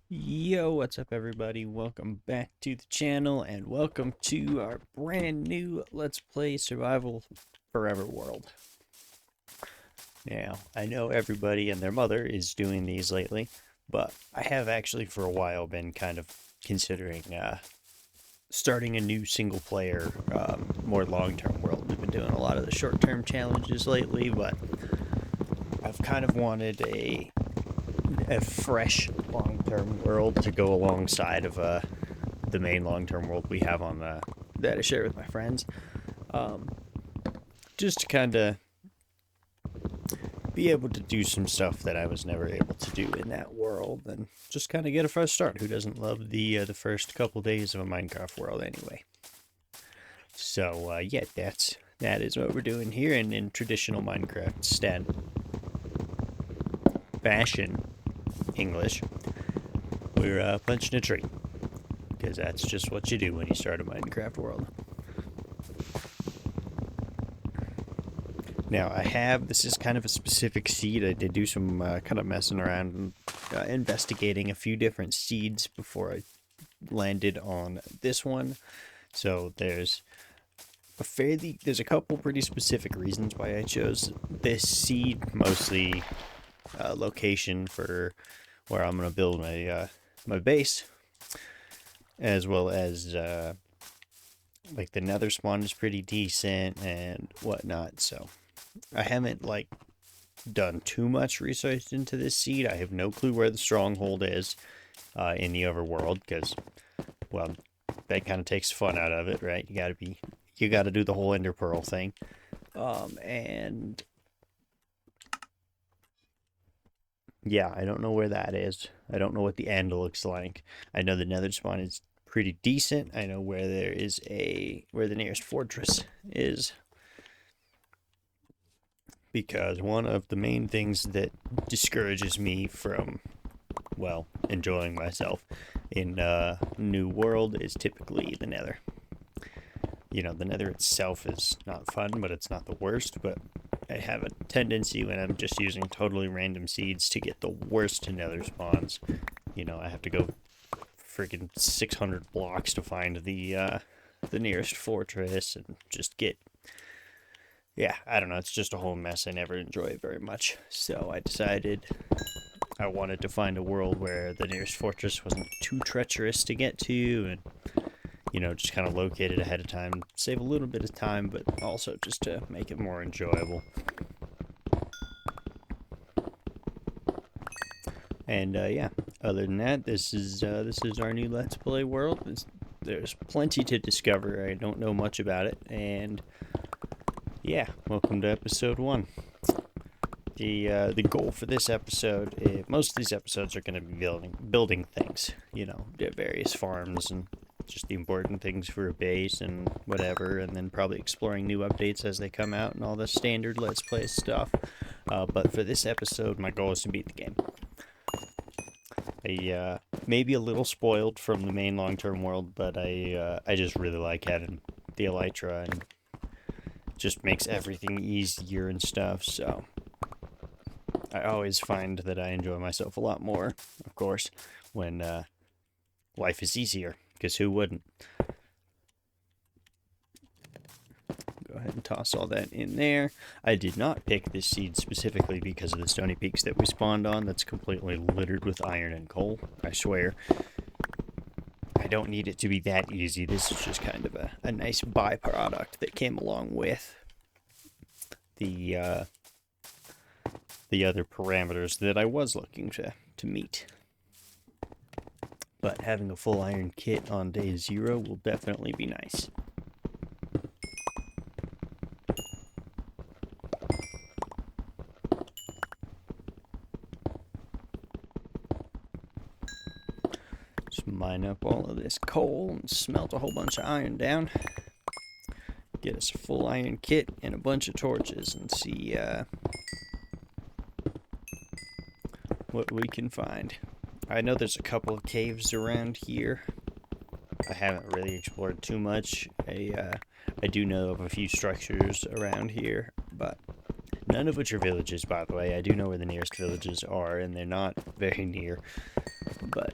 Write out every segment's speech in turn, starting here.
Yo, what's up everybody? Welcome back to the channel and welcome to our brand new Let's Play Survival Forever world. Now, I know everybody and their mother is doing these lately, but I have actually for a while been kind of considering starting a new single player, more long-term world. We've been doing a lot of the short-term challenges lately, but I've kind of wanted a fresh long-term world to go alongside of the main long-term world we have on that I share with my friends. Um, just to kind of be able to do some stuff that I was never able to do in that world, and just kind of get a fresh start. Who doesn't love the first couple days of a Minecraft world anyway? So yeah, that is what we're doing here, and in traditional Minecraft fashion English, we're punching a tree, because that's just what you do when you start a Minecraft world. Now this is kind of a specific seed. I did do some kind of messing around and investigating a few different seeds before I landed on this one. So there's a couple pretty specific reasons why I chose this seed, mostly location for where I'm going to build my base, as well as like the nether spawn is pretty decent and whatnot. So I haven't like done too much research into this seed. I have no clue where the stronghold is in the overworld, because, well, that kind of takes fun out of it, right? You gotta do the whole ender pearl thing. And yeah, I don't know where that is. I don't know what the end looks like. I know the nether spawn is pretty decent. I know where where the nearest fortress is, because one of the main things that discourages me from, well, enjoying myself in a new world is typically the nether. You know, the nether itself is not fun, but it's not the worst. But I have a tendency, when I'm just using totally random seeds, to get the worst nether spawns. You know, I have to go freaking 600 blocks to find the nearest fortress, and just get, yeah, I don't know, it's just a whole mess. I never enjoy it very much. So I decided I wanted to find a world where the nearest fortress wasn't too treacherous to get to, and, you know, just kind of locate it ahead of time, save a little bit of time, but also just to make it more enjoyable. And yeah, other than that, this is our new Let's Play world. There's plenty to discover. I don't know much about it, and yeah, welcome to episode 1. The goal for this episode, most of these episodes are going to be building things, you know, various farms and just the important things for a base and whatever, and then probably exploring new updates as they come out and all the standard Let's Play stuff. But for this episode, my goal is to beat the game. I may be a little spoiled from the main long-term world, but I just really like having the elytra, and just makes everything easier and stuff. So I always find that I enjoy myself a lot more, of course, when life is easier, because who wouldn't? Go ahead and toss all that in there. I did not pick this seed specifically because of the stony peaks that we spawned on. That's completely littered with iron and coal, I swear. I don't need it to be that easy. This is just kind of a nice byproduct that came along with the other parameters that I was looking to meet. But having a full iron kit on day 0 will definitely be nice. Just mine up all of this coal and smelt a whole bunch of iron down. Get us a full iron kit and a bunch of torches, and see what we can find. I know there's a couple of caves around here. I haven't really explored too much. I do know of a few structures around here, but none of which are villages, by the way. I do know where the nearest villages are, and they're not very near. But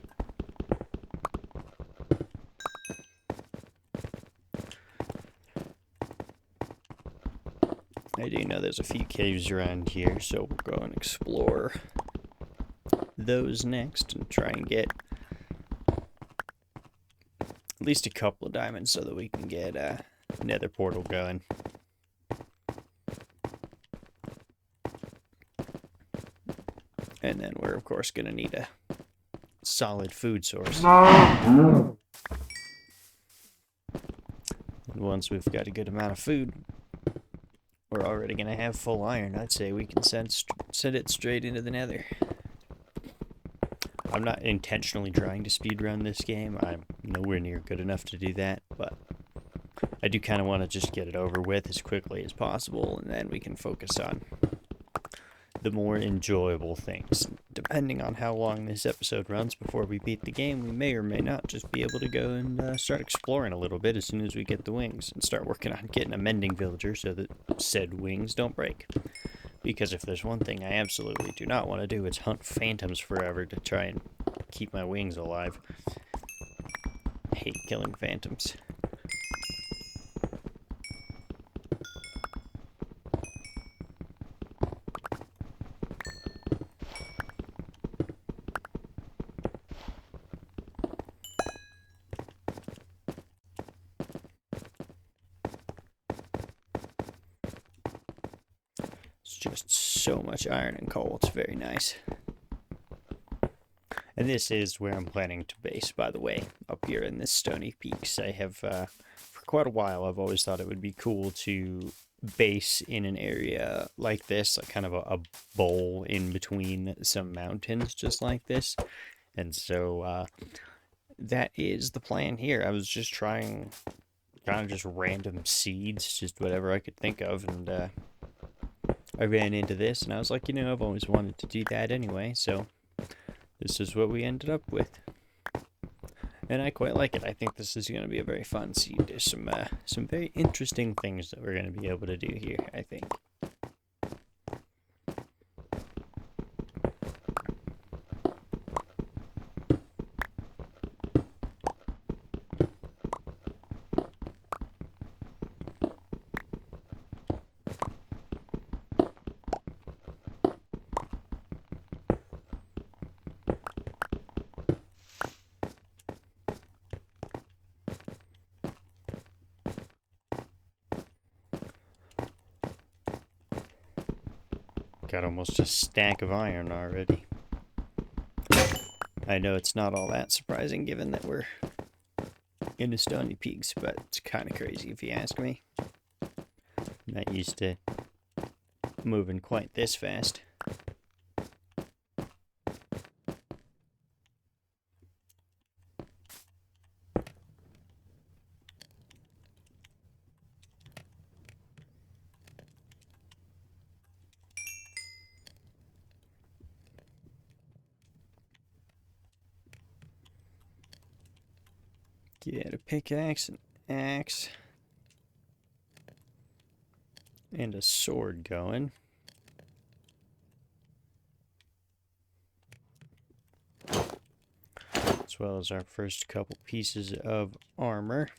I do know there's a few caves around here, so we'll go and explore those next and try and get at least a couple of diamonds so that we can get a nether portal going. And then we're of course going to need a solid food source. And once we've got a good amount of food, we're already going to have full iron. I'd say we can send it straight into the nether. I'm not intentionally trying to speedrun this game. I'm nowhere near good enough to do that, but I do kind of want to just get it over with as quickly as possible, and then we can focus on the more enjoyable things. Depending on how long this episode runs before we beat the game, we may or may not just be able to go and start exploring a little bit as soon as we get the wings, and start working on getting a mending villager so that said wings don't break. Because if there's one thing I absolutely do not want to do, it's hunt phantoms forever to try and keep my wings alive. I hate killing phantoms. Just so much iron and coal. It's very nice. And this is where I'm planning to base, by the way, up here in this Stony Peaks. I have, for quite a while, I've always thought it would be cool to base in an area like this, like kind of a bowl in between some mountains, just like this. And so, that is the plan here. I was just trying kind of just random seeds, just whatever I could think of, and, I ran into this, and I was like, you know, I've always wanted to do that anyway, so this is what we ended up with. And I quite like it. I think this is going to be a very fun seed. There's some very interesting things that we're going to be able to do here, I think. Got almost a stack of iron already. I know it's not all that surprising given that we're in the Stony Peaks, but it's kind of crazy if you ask me. I'm not used to moving quite this fast. Get a pickaxe, an axe, and a sword going. As well as our first couple pieces of armor.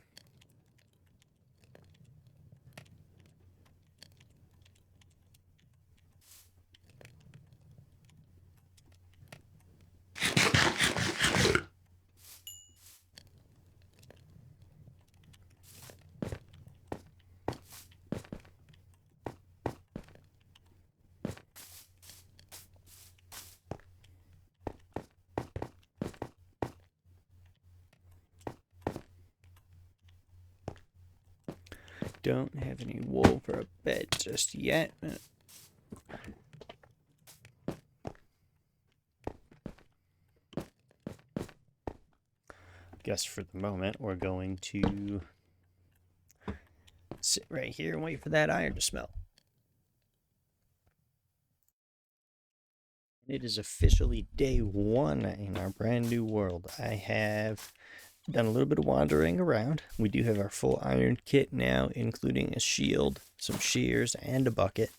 Don't have any wool for a bed just yet. Guess for the moment we're going to sit right here and wait for that iron to smelt. It is officially day 1 in our brand new world. I have done a little bit of wandering around. We do have our full iron kit now, including a shield, some shears, and a bucket.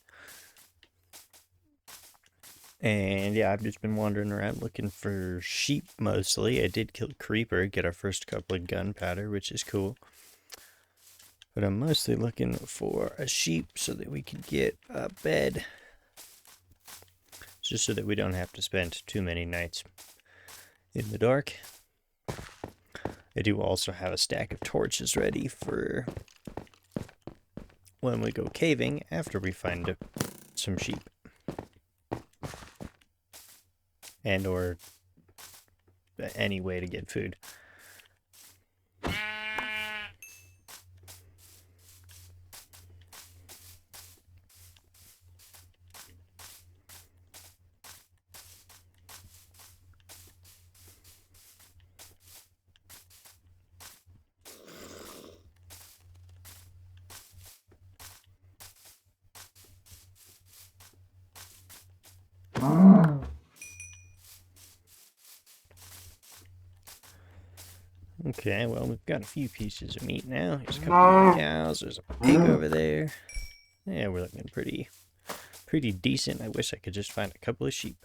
And yeah, I've just been wandering around looking for sheep mostly. I did kill a creeper, get our first couple of gunpowder, which is cool. But I'm mostly looking for a sheep so that we can get a bed. Just so that we don't have to spend too many nights in the dark. I do also have a stack of torches ready for when we go caving after we find some sheep. And or any way to get food. Okay, well, we've got a few pieces of meat now. There's a couple of cows. There's a pig over there. Yeah, we're looking pretty decent. I wish I could just find a couple of sheep.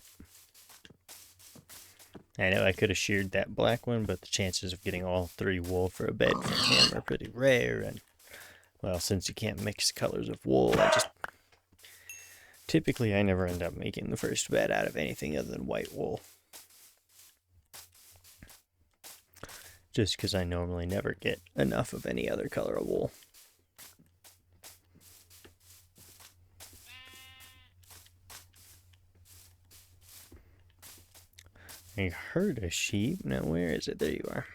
I know I could have sheared that black one, but the chances of getting all 3 wool for a bed from him are pretty rare. And, well, since you can't mix colors of wool, typically I never end up making the first bed out of anything other than white wool. Just because I normally never get enough of any other color of wool. I heard a sheep. Now where is it? There you are.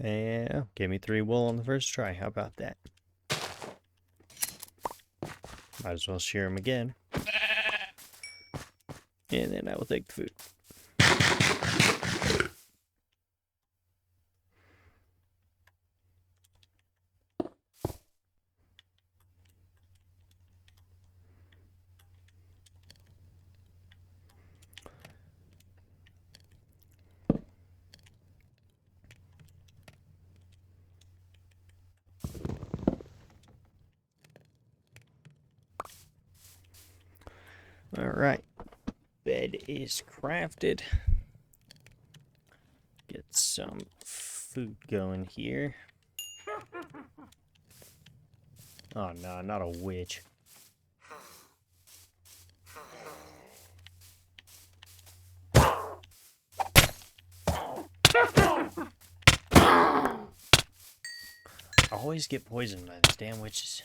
Yeah, give me 3 wool on the first try. How about that? Might as well shear them again. And then I will take the food. Alright, bed is crafted. Get some food going here. Oh no, not a witch. I always get poisoned by these damn witches.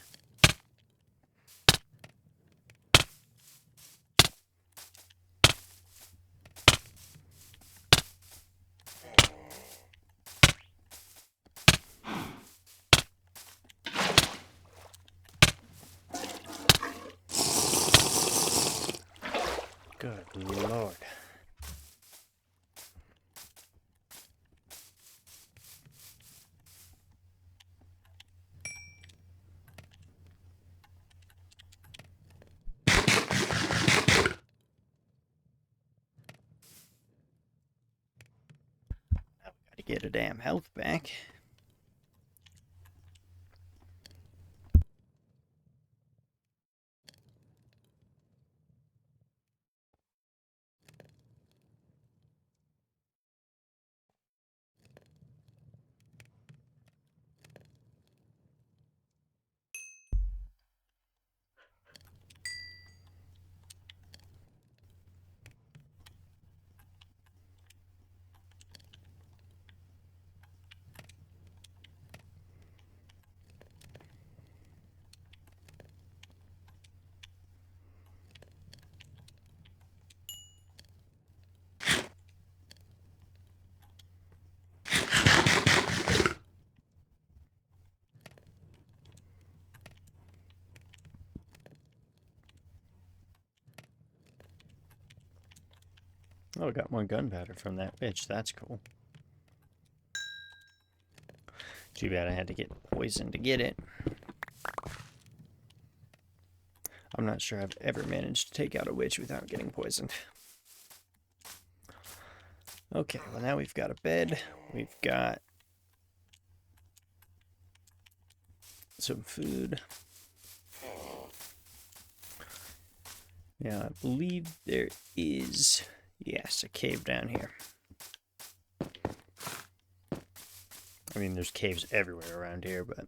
Good Lord. Now we gotta get a damn health back. Oh, I got more gunpowder from that witch. That's cool. Too bad I had to get poisoned to get it. I'm not sure I've ever managed to take out a witch without getting poisoned. Okay, well now we've got a bed. We've got some food. Now I believe there is, yes, a cave down here. I mean, there's caves everywhere around here, but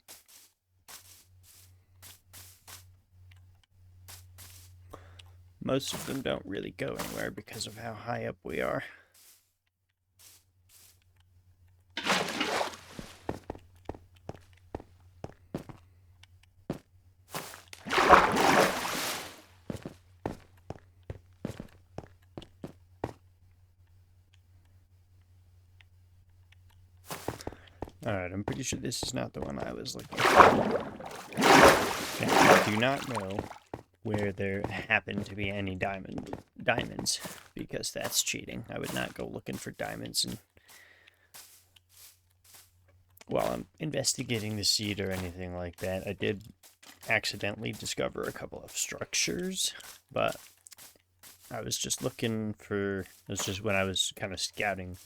most of them don't really go anywhere because of how high up we are. Alright, I'm pretty sure this is not the one I was looking for. And I do not know where there happen to be any diamonds, because that's cheating. I would not go looking for diamonds and while I'm investigating the seed or anything like that. I did accidentally discover a couple of structures, but I was just looking for, it was just when I was kind of scouting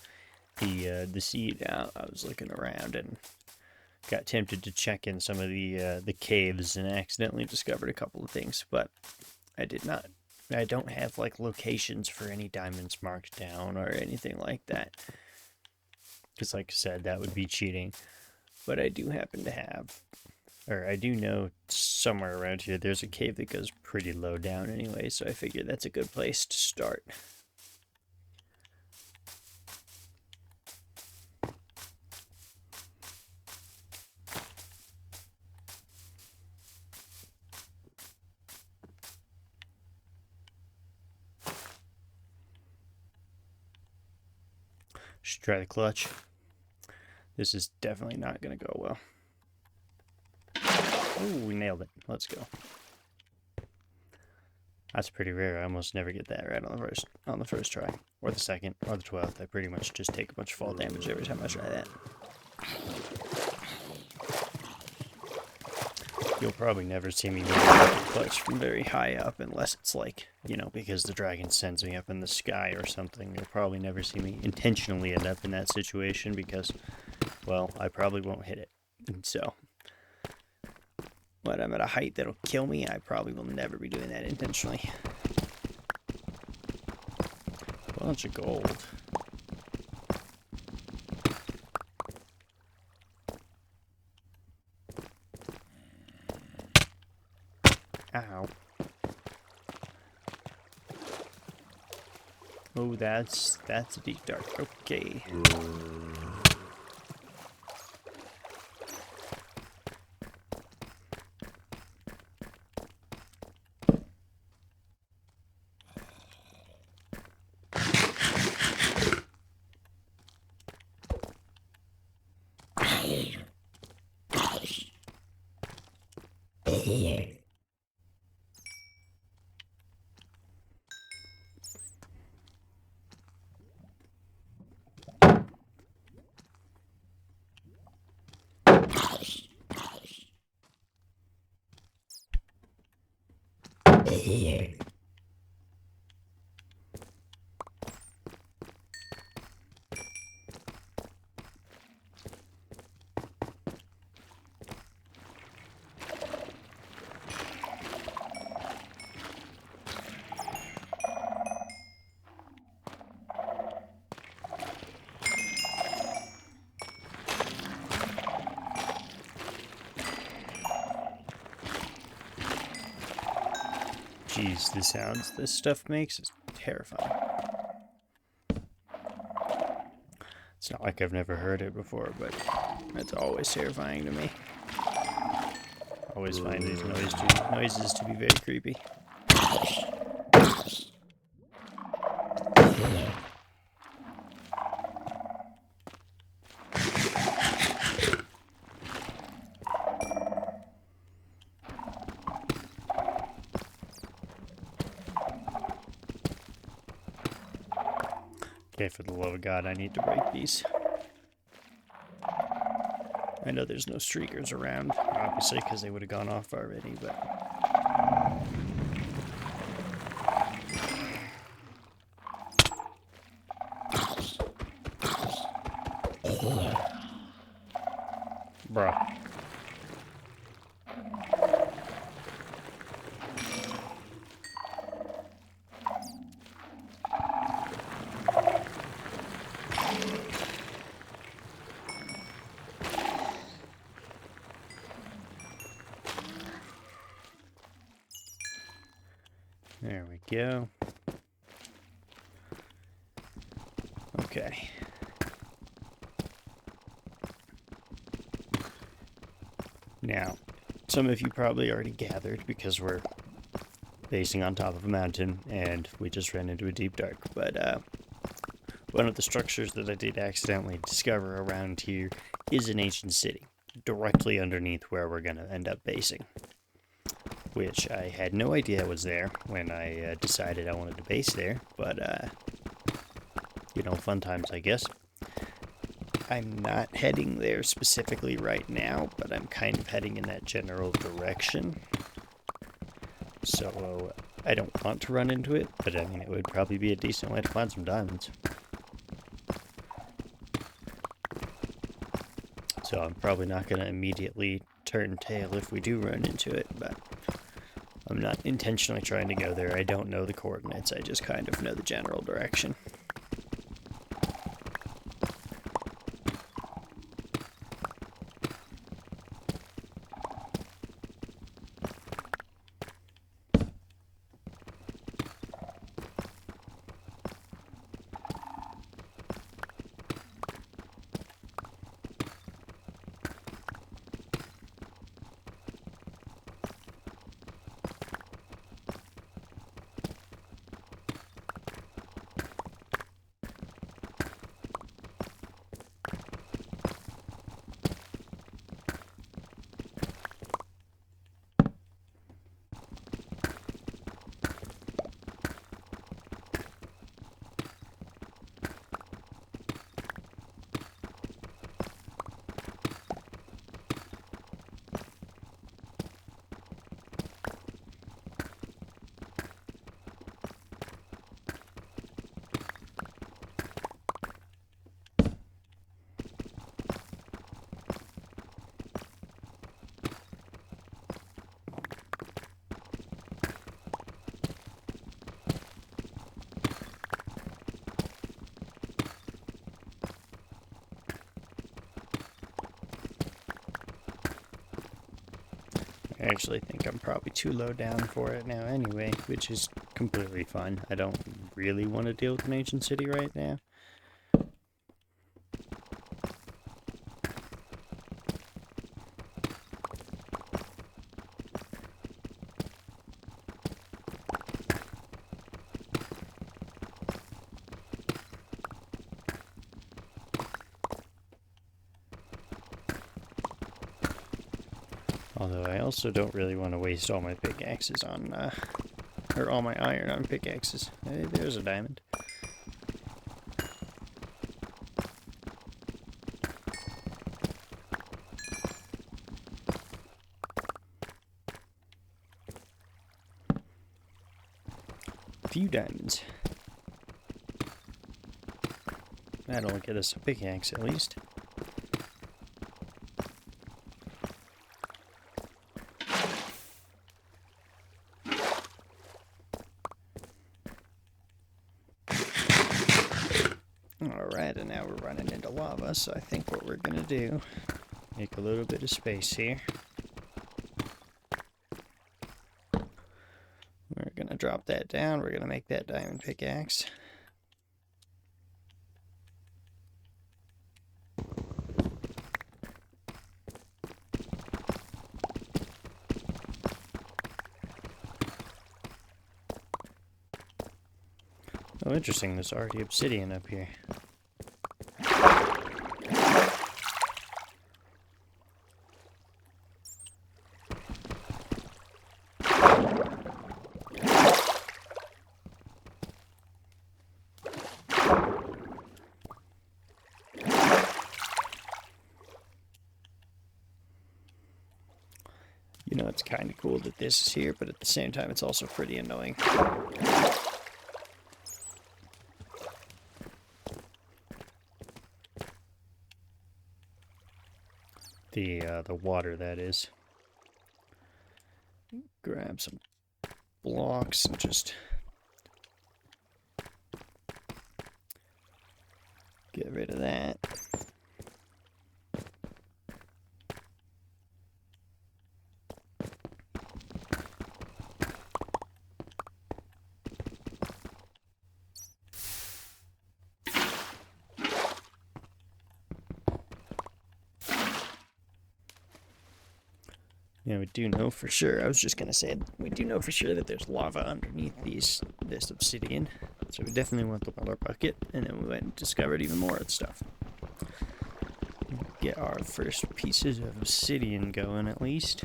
the seed out, I was looking around and got tempted to check in some of the caves and accidentally discovered a couple of things, but I did not. I don't have like locations for any diamonds marked down or anything like that, because like I said, that would be cheating. But I do happen to have, or I do know somewhere around here there's a cave that goes pretty low down anyway, so I figured that's a good place to start. Should try the clutch. This is definitely not going to go well. Oh, we nailed it. Let's go. That's pretty rare. I almost never get that right on the first try, or the second, or the 12th. I pretty much just take a bunch of fall damage every time I try that. You'll probably never see me make a clutch from very high up unless it's like, you know, because the dragon sends me up in the sky or something. You'll probably never see me intentionally end up in that situation because, well, I probably won't hit it. So, when I'm at a height that'll kill me, I probably will never be doing that intentionally. Bunch of gold. Ow. Oh, that's a deep dark. Okay. Jeez, the sounds this stuff makes is terrifying. It's not like I've never heard it before, but it's always terrifying to me. Always find these noises to be very creepy. Okay, for the love of God, I need to break these. I know there's no streakers around, obviously, because they would have gone off already, but... Bruh. There we go. Okay. Now, some of you probably already gathered because we're basing on top of a mountain and we just ran into a deep dark, but one of the structures that I did accidentally discover around here is an ancient city, directly underneath where we're going to end up basing, which I had no idea was there when I decided I wanted to base there, but, you know, fun times, I guess. I'm not heading there specifically right now, but I'm kind of heading in that general direction. So I don't want to run into it, but I mean, it would probably be a decent way to find some diamonds. So I'm probably not going to immediately turn tail if we do run into it, but I'm not intentionally trying to go there. I don't know the coordinates, I just kind of know the general direction. I actually think I'm probably too low down for it now anyway, which is completely fine. I don't really want to deal with an ancient city right now. Although I also don't really want to waste all my pickaxes on, or all my iron on pickaxes. Hey, there's a diamond. A few diamonds. That'll get us a pickaxe at least. Alright, and now we're running into lava, so I think what we're gonna do, make a little bit of space here. We're gonna drop that down, we're gonna make that diamond pickaxe. Oh, interesting, there's already obsidian up here. You know, it's kind of cool that this is here, but at the same time, it's also pretty annoying. The water, that is. Grab some blocks and just get rid of that. Yeah, we do know for sure. I was just gonna say we do know for sure that there's lava underneath this obsidian. So we definitely want the water bucket, and then we went and discovered even more stuff. Get our first pieces of obsidian going at least.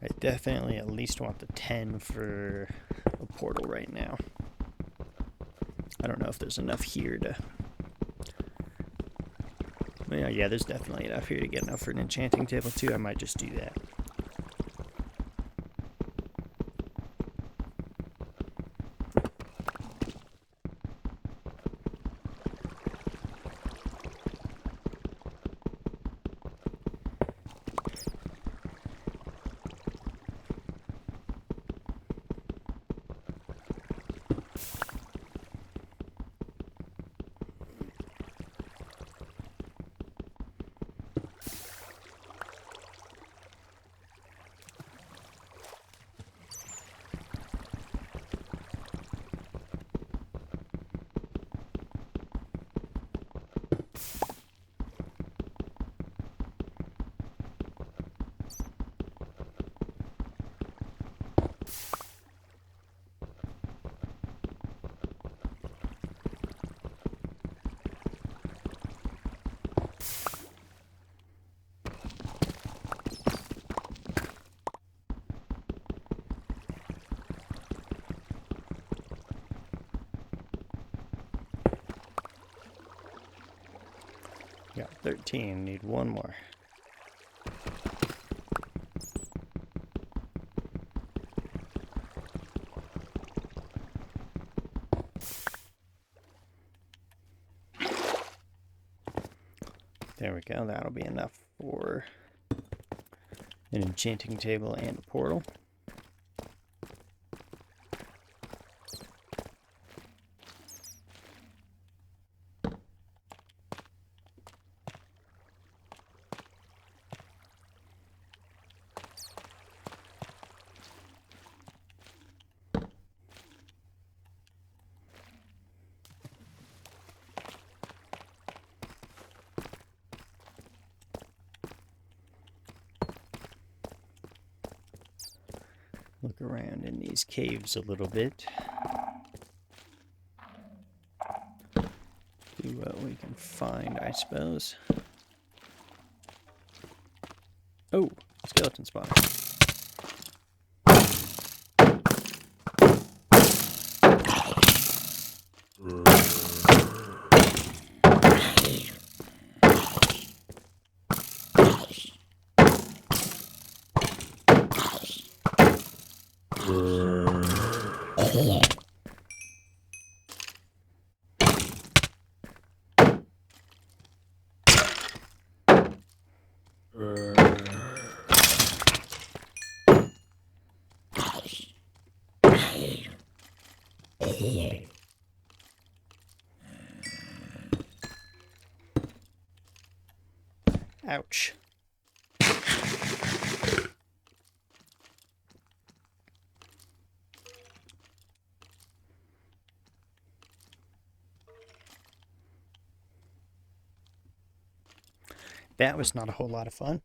I definitely at least want the 10 for a portal right now. I don't know if there's enough here to... Yeah, there's definitely enough here to get enough for an enchanting table too. I might just do that. Got 13, need one more. There we go, that'll be enough for an enchanting table and a portal. Look around in these caves a little bit. See what we can find, I suppose. Oh, skeleton spawn. Ouch. That was not a whole lot of fun.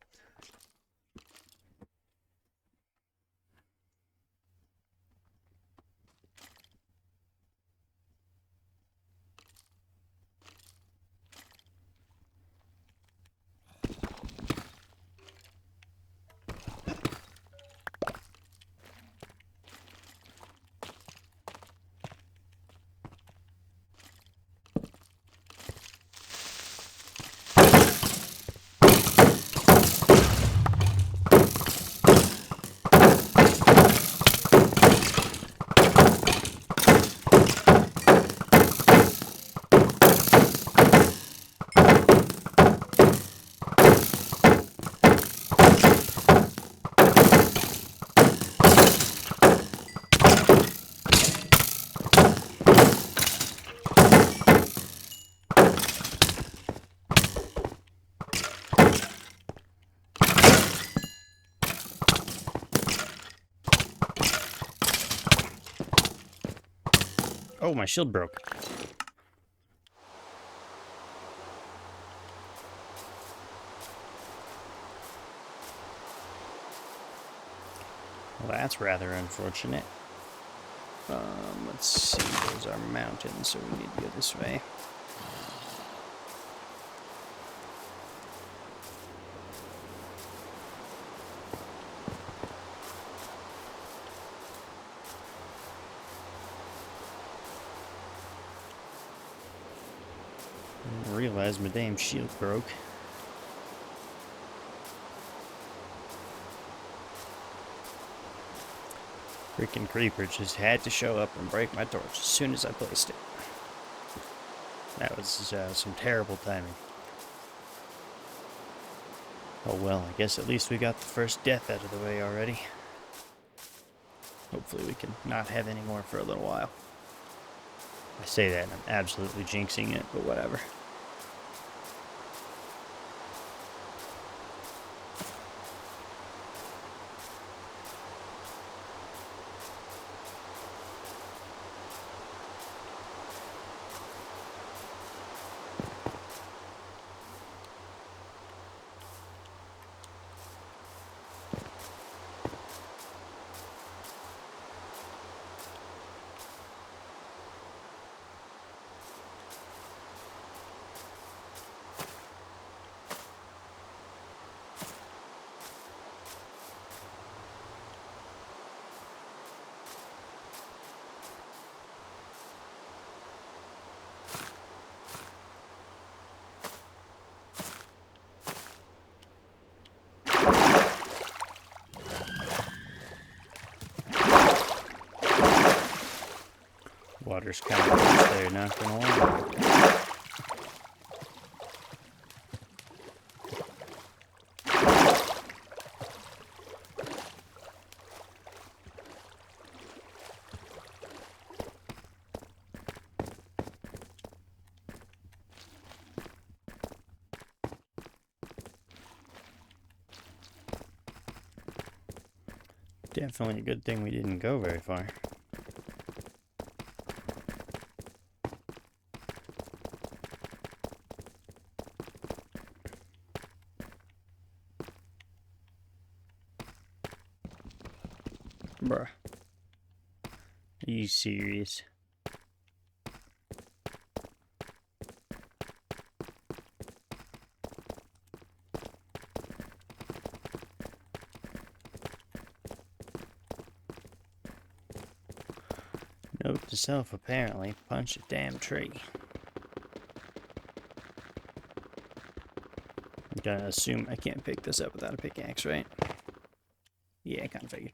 Oh, my shield broke. Well, that's rather unfortunate. Let's see, those are mountains, so we need to go this way. I didn't realize my damn shield broke. Freaking creeper just had to show up and break my torch as soon as I placed it. That was some terrible timing. Oh well, I guess at least we got the first death out of the way already. Hopefully we can not have any more for a little while. I say that and I'm absolutely jinxing it, but whatever. Water's kind of close there, not gonna lie. Definitely a good thing we didn't go very far. Bruh. Are you serious? Note to self, apparently, punch a damn tree. I'm gonna assume I can't pick this up without a pickaxe, right? Yeah, I kinda figured.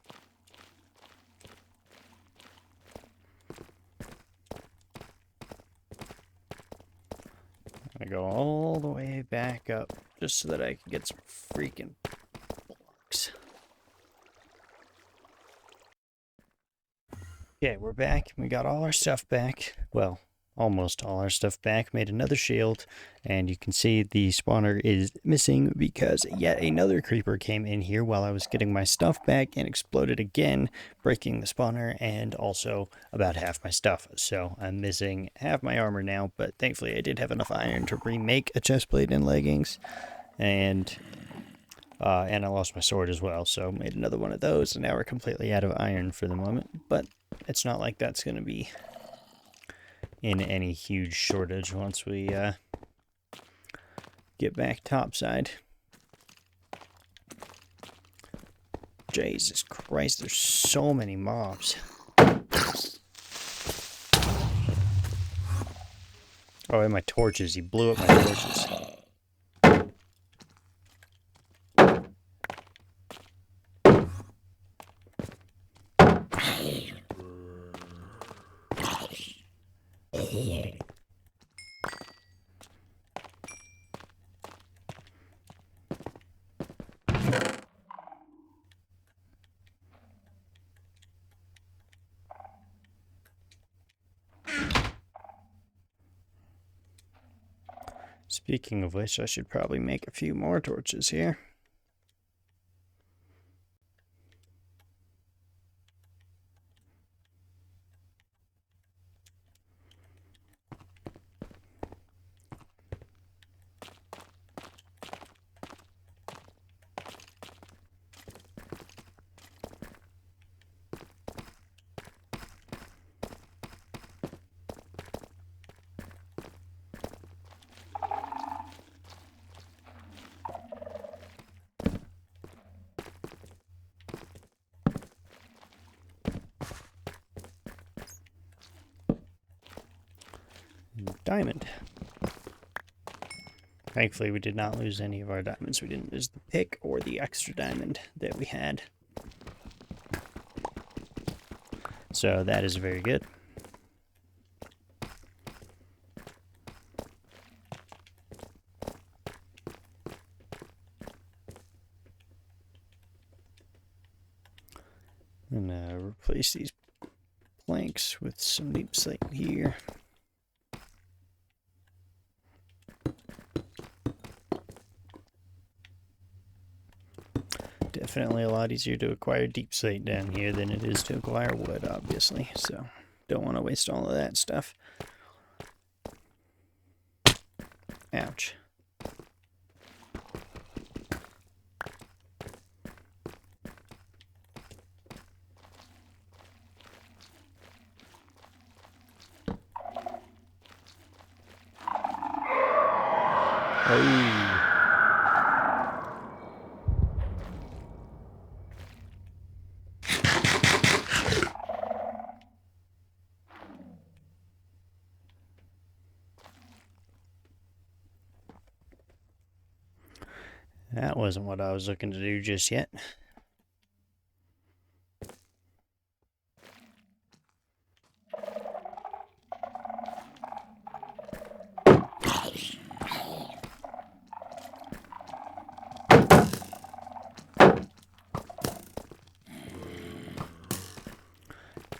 I'm gonna go all the way back up just so that I can get some freaking blocks. Okay, we're back. We got all our stuff back. Well, almost all our stuff back. Made another shield, and you can see the spawner is missing because yet another creeper came in here while I was getting my stuff back and exploded again, breaking the spawner and also about half my stuff. So I'm missing half my armor now, but thankfully I did have enough iron to remake a chestplate and leggings, and I lost my sword as well, so made another one of those, and now we're completely out of iron for the moment, but it's not like that's going to be in any huge shortage once we get back topside. Jesus Christ, there's so many mobs. Oh, and my torches. He blew up my torches. Speaking of which, I should probably make a few more torches here. Diamond. Thankfully, we did not lose any of our diamonds. We didn't lose the pick or the extra diamond that we had. So that is very good. And replace these planks with some deep slate here. Definitely a lot easier to acquire deep slate down here than it is to acquire wood, obviously. So don't want to waste all of that stuff. Ouch. Oh. That wasn't what I was looking to do just yet.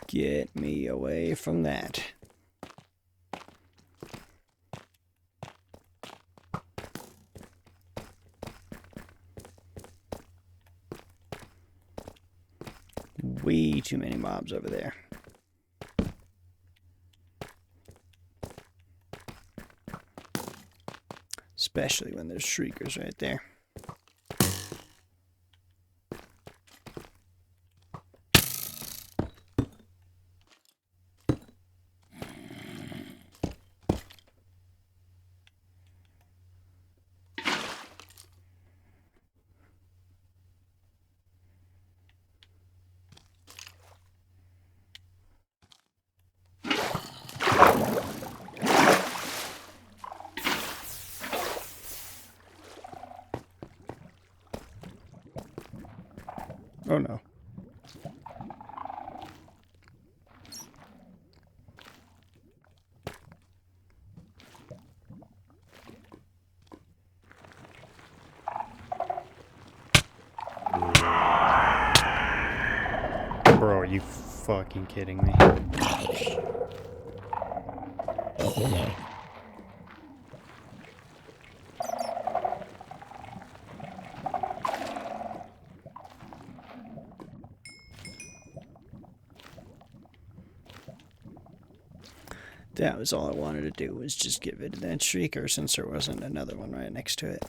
Get me away from that. Way too many mobs over there. Especially when there's shriekers right there. Oh no. Bro, are you fucking kidding me? That was all I wanted to do, was just get rid of that shrieker since there wasn't another one right next to it.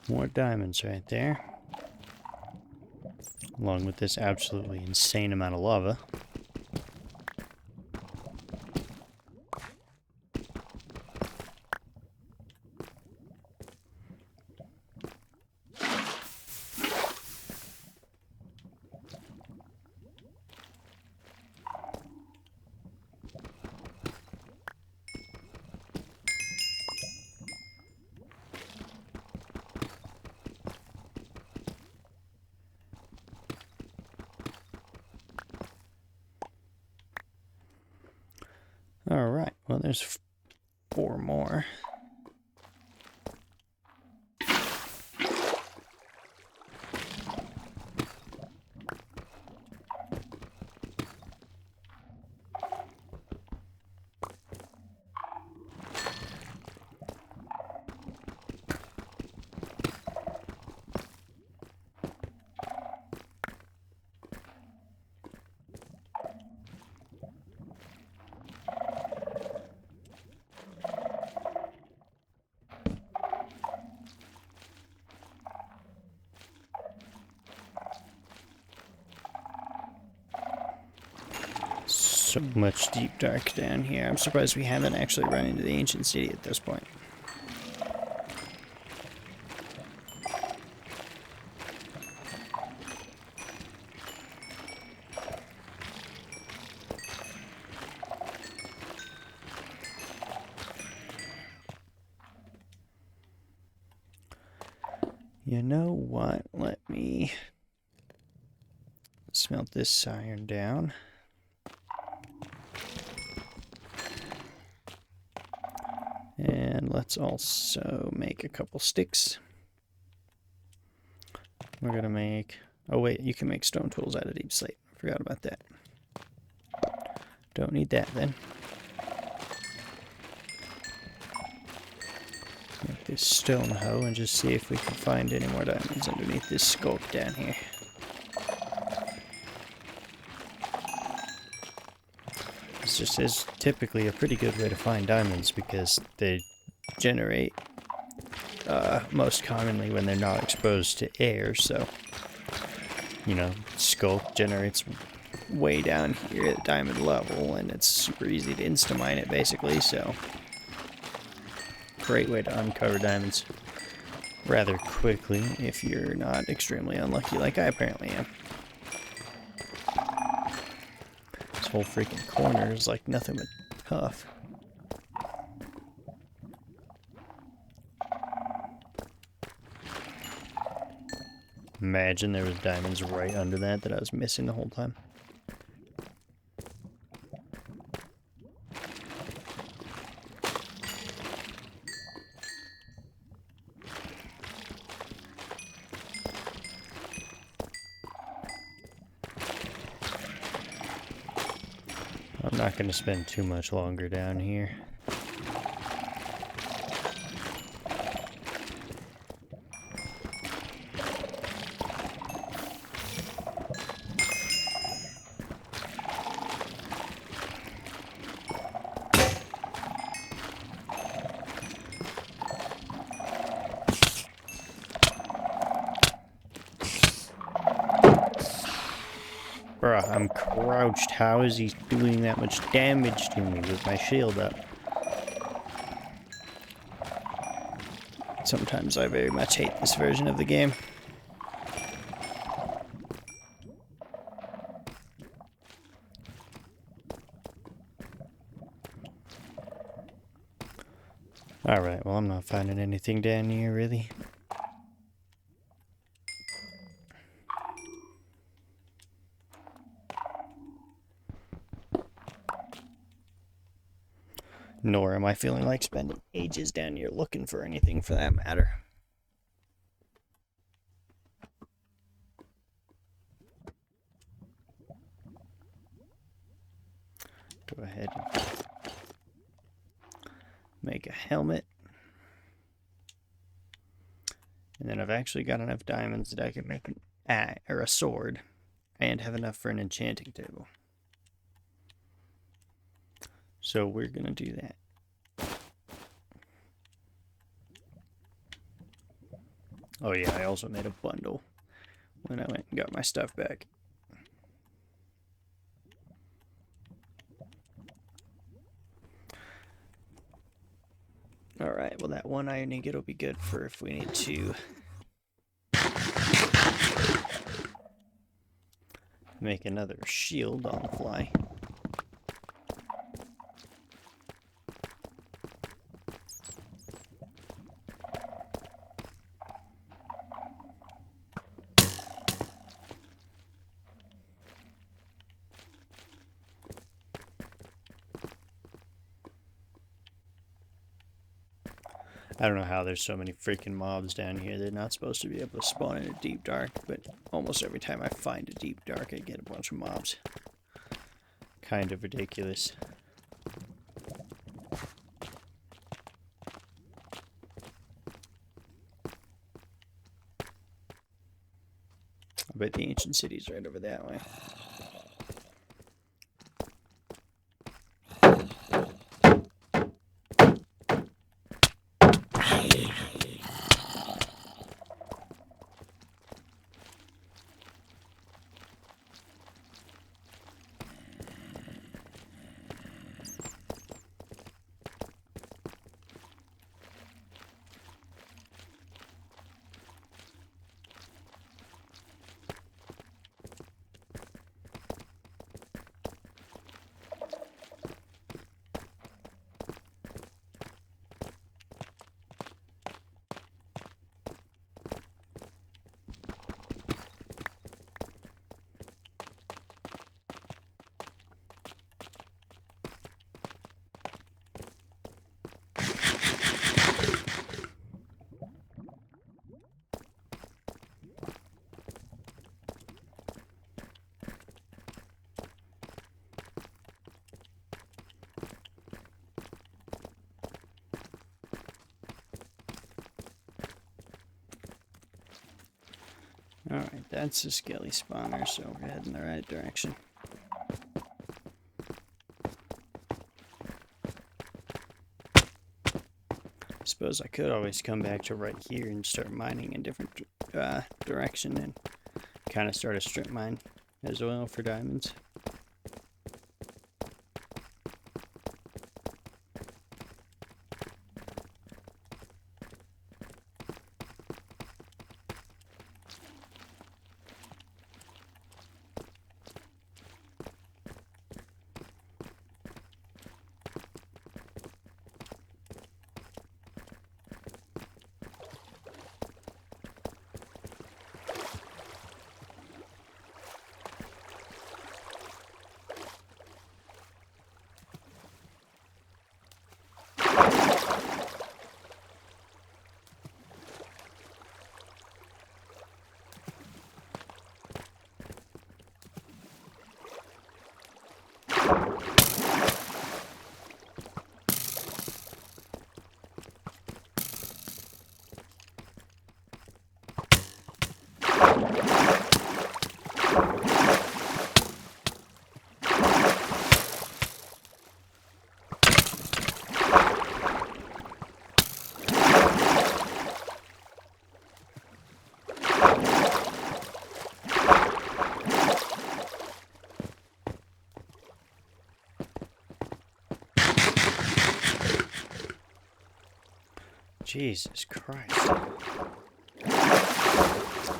More diamonds right there. Along with this absolutely insane amount of lava. Alright, well there's 4 more. So much deep dark down here. I'm surprised we haven't actually run into the ancient city at this point. You know what? Let me smelt this iron down. And let's also make a couple sticks. We're gonna make... Oh wait, you can make stone tools out of deep slate. I forgot about that. Don't need that then. Make this stone hoe and just see if we can find any more diamonds underneath this sculk down here. This just is typically a pretty good way to find diamonds because they generate most commonly when they're not exposed to air, so you know, sculk generates way down here at diamond level and it's super easy to insta-mine it basically, so great way to uncover diamonds rather quickly if you're not extremely unlucky like I apparently am. This whole freaking corner is like nothing but puff. Imagine there was diamonds right under that I was missing the whole time. I'm not going to spend too much longer down here. Bruh, I'm crouched. How is he doing that much damage to me with my shield up? Sometimes I very much hate this version of the game. Alright, well I'm not finding anything down here really. Nor am I feeling like spending ages down here looking for anything for that matter. Go ahead and make a helmet. And then I've actually got enough diamonds that I can make a sword and have enough for an enchanting table. So we're gonna do that. Oh yeah, I also made a bundle when I went and got my stuff back. Alright, well that one iron ingot will be good for if we need to make another shield on the fly. I don't know how there's so many freaking mobs down here. They're not supposed to be able to spawn in a deep dark, but almost every time I find a deep dark, I get a bunch of mobs. Kind of ridiculous. I bet the ancient city's right over that way. Alright, that's a skelly spawner, so we're heading the right direction. Suppose I could always come back to right here and start mining in different direction and kind of start a strip mine as well for diamonds. Jesus Christ.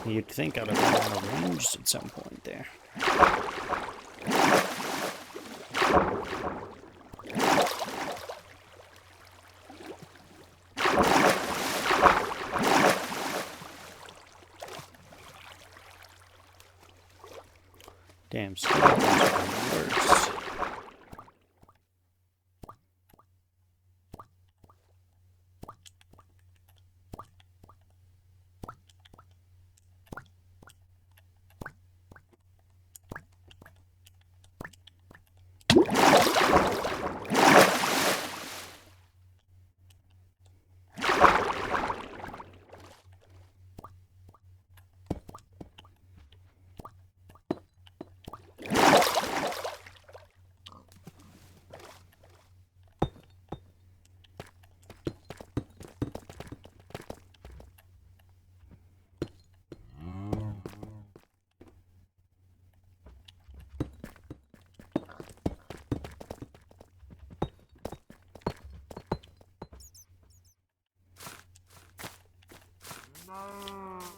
You'd think I'd have been out of range at some point there. Damn, skeletons are the worst.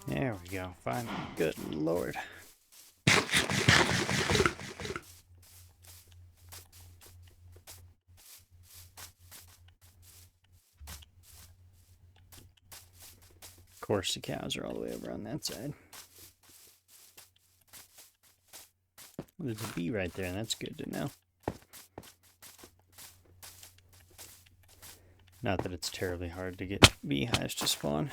There we go, finally. Good Lord. Of course, the cows are all the way over on that side. There's a bee right there, and that's good to know. Not that it's terribly hard to get beehives to spawn.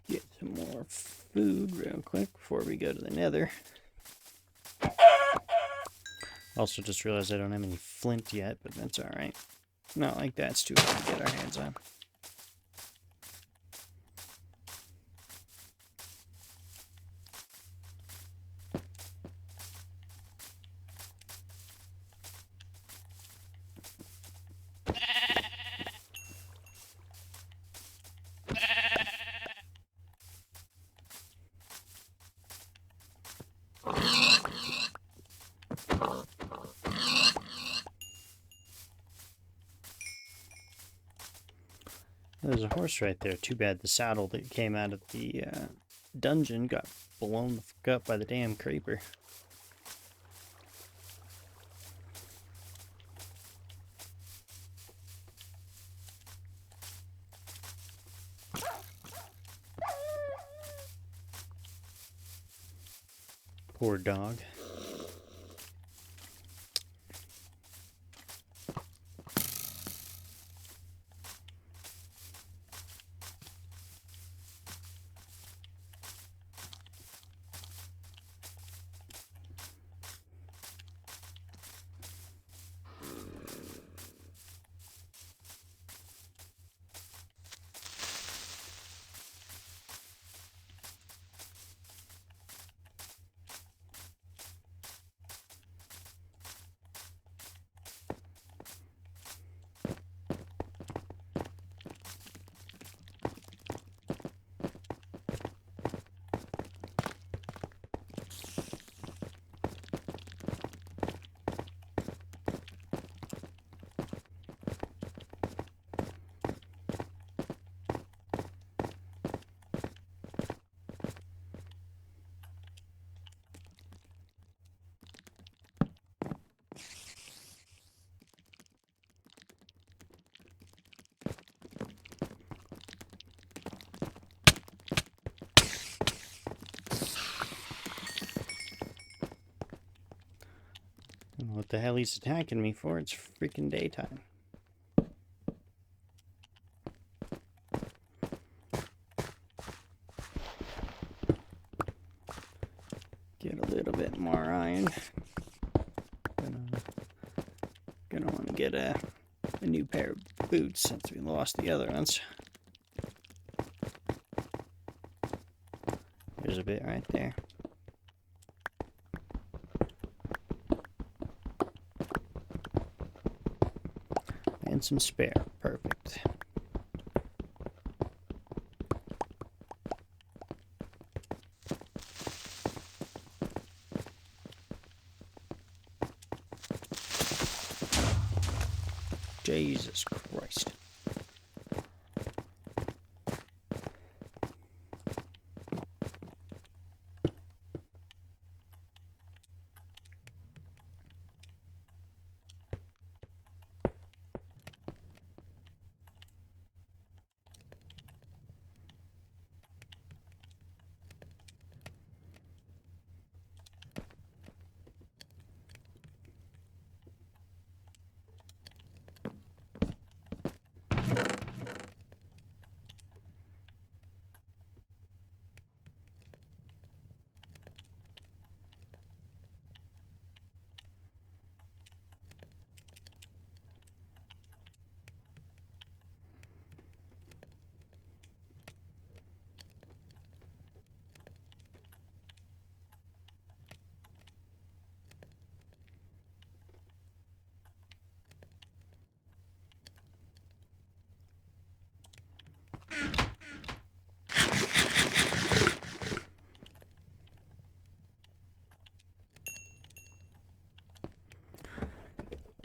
Get some more food real quick before we go to the nether. Also just realized I don't have any flint yet, but that's alright. Not like that's too hard to get our hands on. There's a horse right there. Too bad the saddle that came out of the dungeon got blown the fuck up by the damn creeper. Poor dog. I don't know what the hell he's attacking me for. It's freaking daytime. Get a little bit more iron. Gonna want to get a new pair of boots since we lost the other ones. There's a bit right there. And some spare. Perfect. Jesus Christ.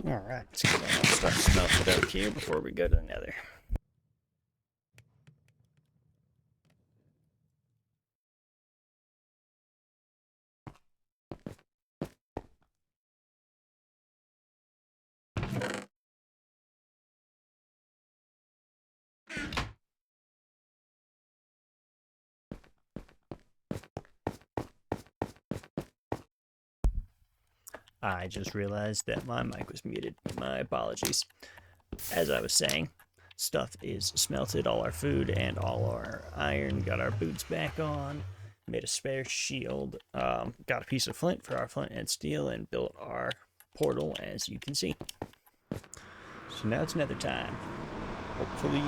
Alright, let's get on. Start smelting it out here before we go to the nether. I just realized that my mic was muted. My apologies. As I was saying, stuff is smelted, all our food and all our iron. Got our boots back on, made a spare shield, got a piece of flint for our flint and steel, and built our portal, as you can see. So now it's nether time. Hopefully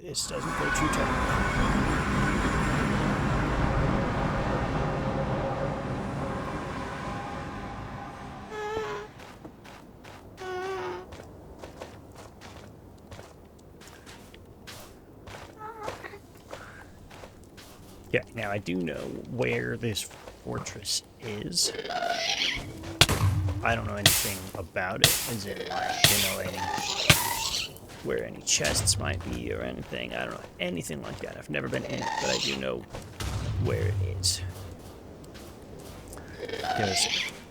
this doesn't go too terribly. Yeah, now I do know where this fortress is. I don't know anything about it, as in, like, you know, any where any chests might be or anything. I don't know anything like that. I've never been in it, but I do know where it is. Because,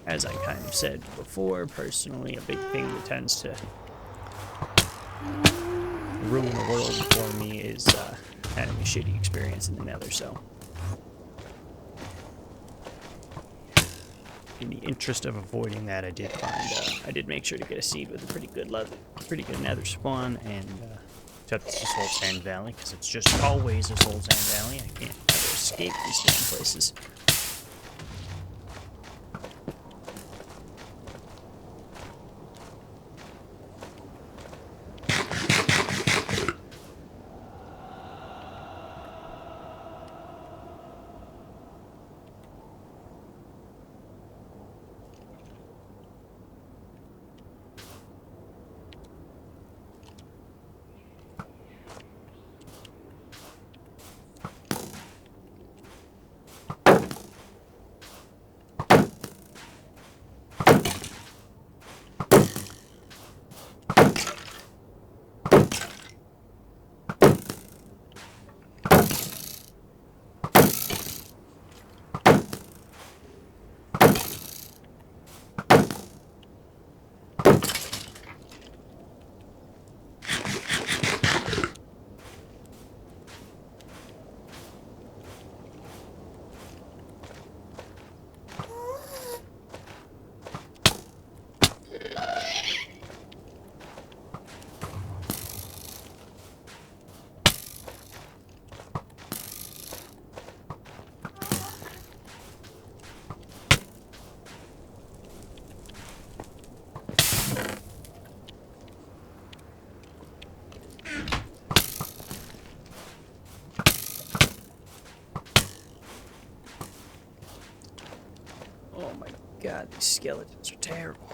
as I kind of said before, personally, a big thing that tends to ruin the world for me is having a shitty experience in the Nether, so in the interest of avoiding that, I did make sure to get a seed with a pretty good Nether spawn, and except it's just Old Sand Valley, because it's just always this Old Sand Valley. I can't ever escape these damn places. Oh my god, these skeletons are terrible.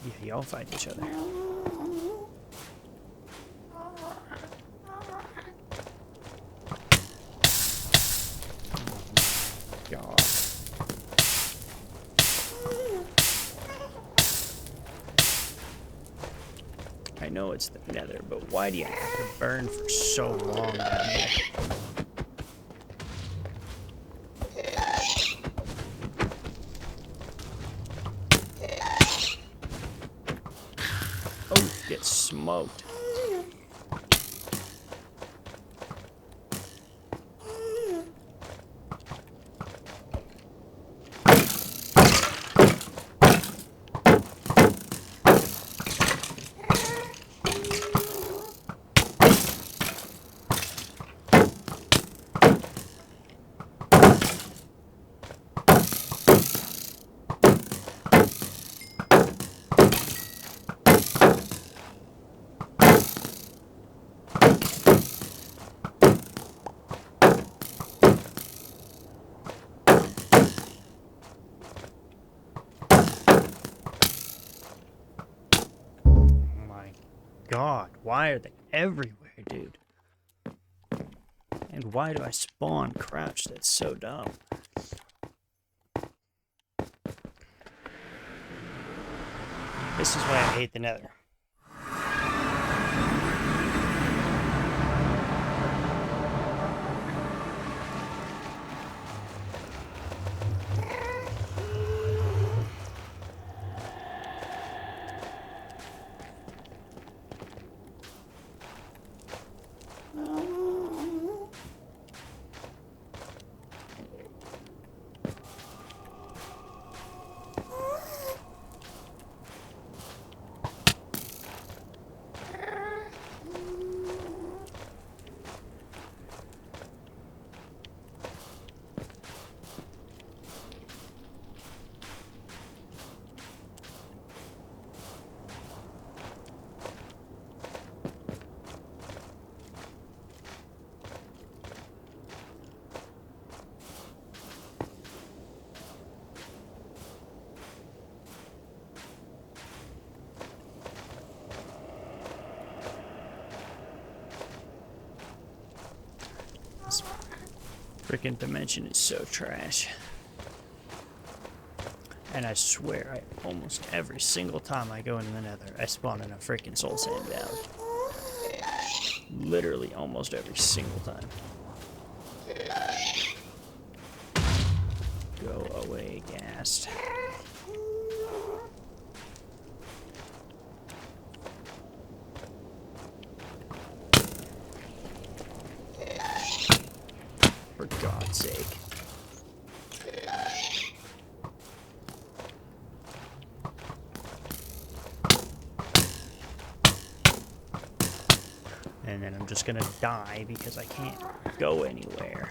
Yeah, y'all fight each other. God. I know it's the Nether, but why do you have to burn for so long down here? Oh, get smoked. God, why are they everywhere, dude? And why do I spawn crouched? That's so dumb. This is why I hate the Nether. Freaking dimension is so trash. And I swear, almost every single time I go into the nether, I spawn in a freaking soul sand valley. Literally almost every single time. Go away, ghast. For God's sake. And then I'm just gonna die because I can't go anywhere.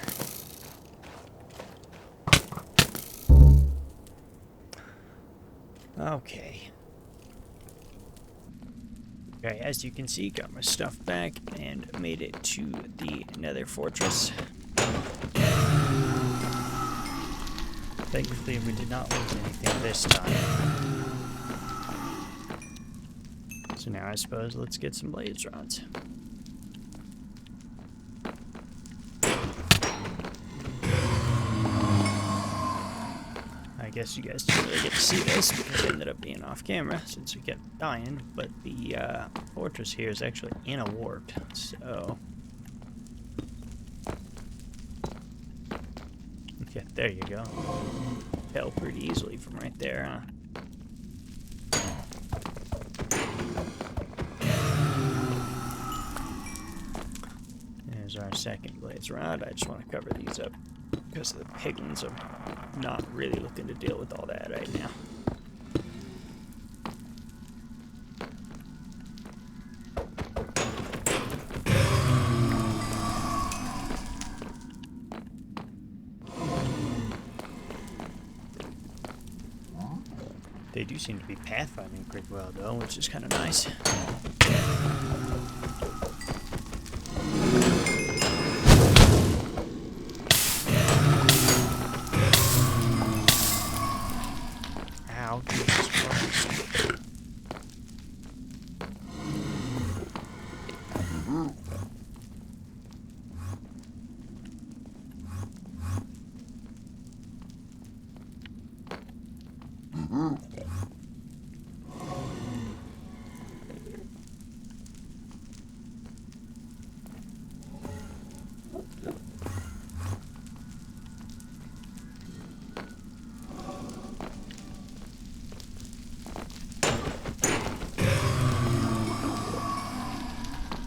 Okay. Okay, as you can see, got my stuff back and made it to the nether fortress. Thankfully, we did not lose anything this time. So now I suppose let's get some blaze rods. I guess you guys didn't really get to see this because it ended up being off camera since we kept dying, but the fortress here is actually in a warp, so... Yeah, there you go. Fell pretty easily from right there, huh? There's our second blaze rod. I just want to cover these up because the piglins are not really looking to deal with all that right now. They do seem to be pathfinding pretty well though, which is kind of nice. Ow, Jesus Christ.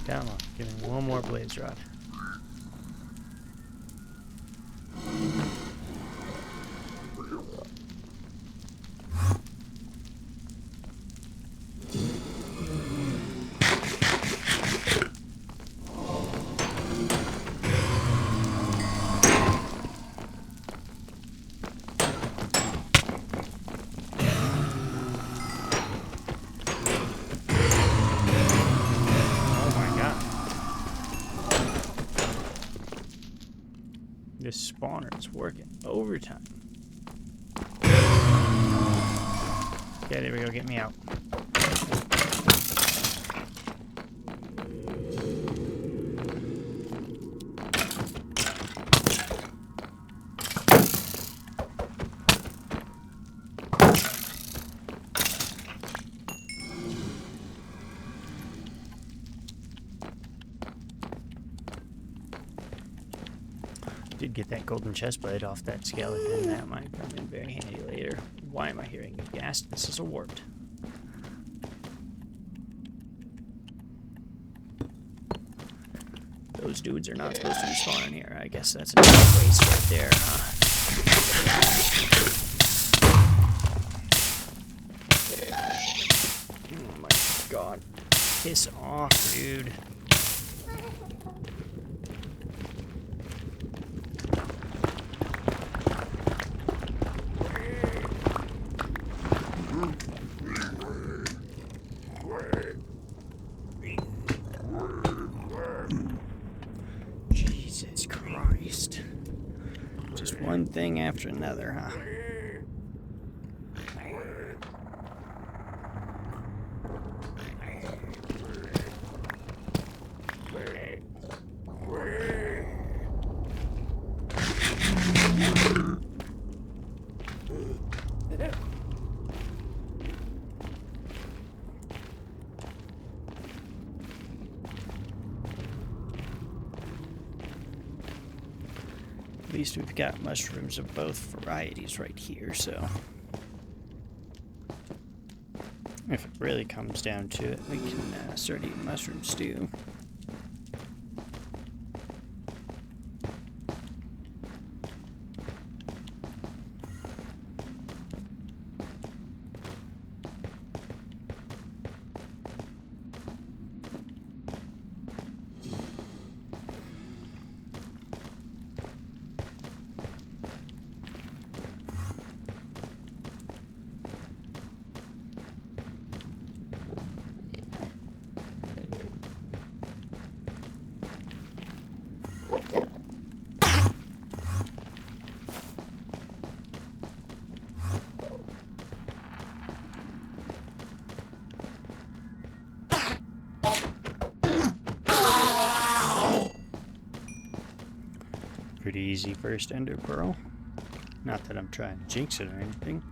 Come on, give me one more blaze rod. This spawner is working overtime. Okay, there we go. Get me out. Did get that golden chest plate off that skeleton. That might come in very handy later. Why am I hearing a ghast? This is a warped. Those dudes are not supposed to be spawning here. I guess that's a waste right there, huh? Oh my god. Piss off, dude. Jesus Christ. Just one thing after another, huh? least we've got mushrooms of both varieties right here, so if it really comes down to it, we can start eating mushroom stew. Pretty easy first ender pearl. Not that I'm trying to jinx it or anything.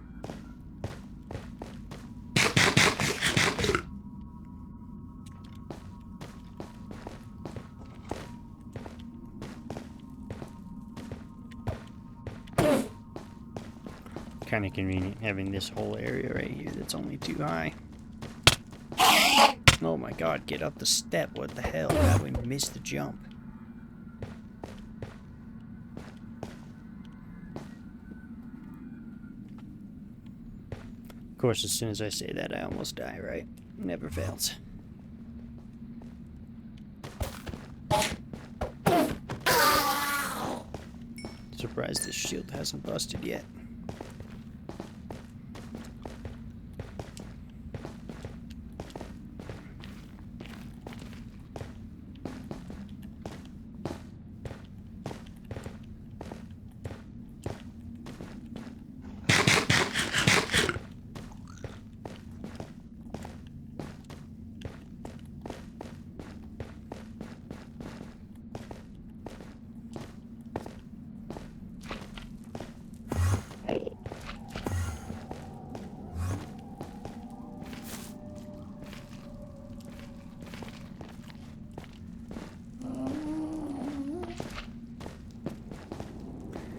Kind of convenient having this whole area right here that's only too high. Oh my god, get up the step. What the hell? How did we miss the jump? Of course, as soon as I say that, I almost die, right? Never fails. Surprised this shield hasn't busted yet.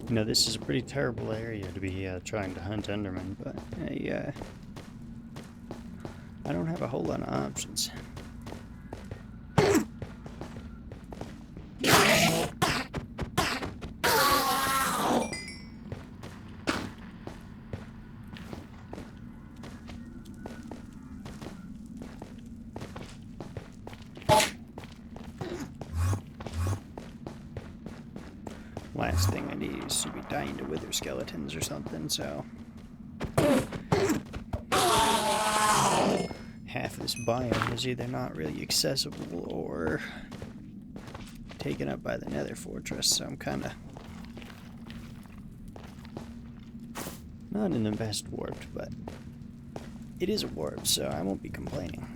You know, this is a pretty terrible area to be trying to hunt Enderman, but I don't have a whole lot of options. Last thing I need is to be dying to wither skeletons or something, so half of this biome is either not really accessible or taken up by the nether fortress, so I'm kinda not in the best warped, but it is a warp, so I won't be complaining.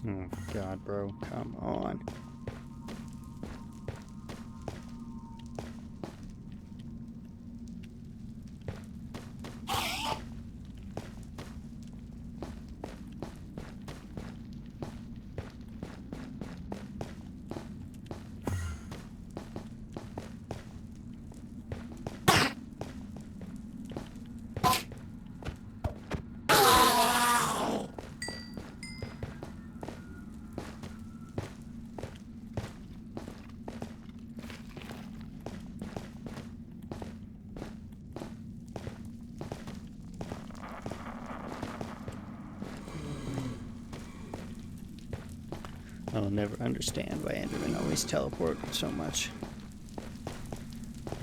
Oh god, bro, come on. I'll never understand why Endermen always teleport so much.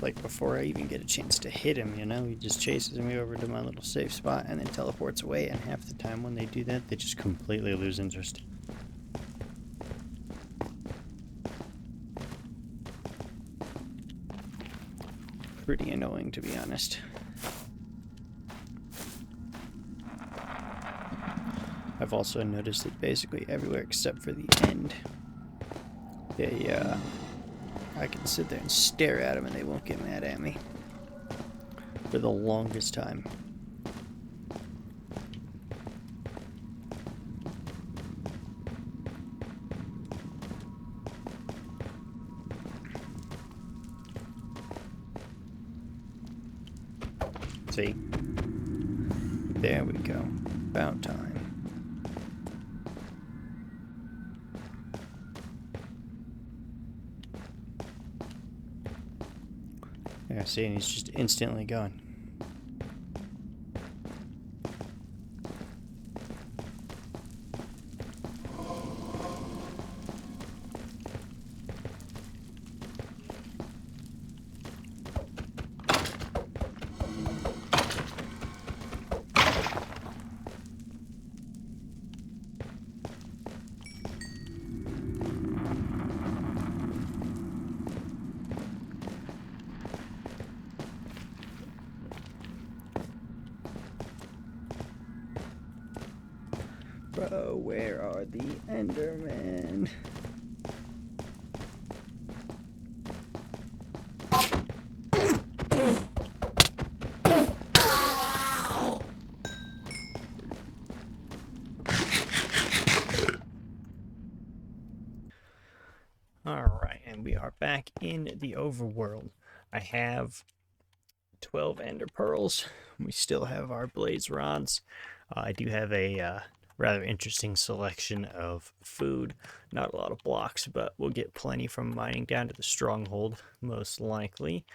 Like, before I even get a chance to hit him, you know? He just chases me over to my little safe spot and then teleports away, and half the time when they do that, they just completely lose interest. Pretty annoying, to be honest. I've also noticed that basically everywhere except for the end, I can sit there and stare at them and they won't get mad at me for the longest time. See? There we go. About time. Yeah, see, and he's just instantly gone. Bro, where are the Endermen? Alright, and we are back in the overworld. I have 12 ender pearls. We still have our blaze rods. I do have a rather interesting selection of food. Not a lot of blocks, but we'll get plenty from mining down to the stronghold, most likely.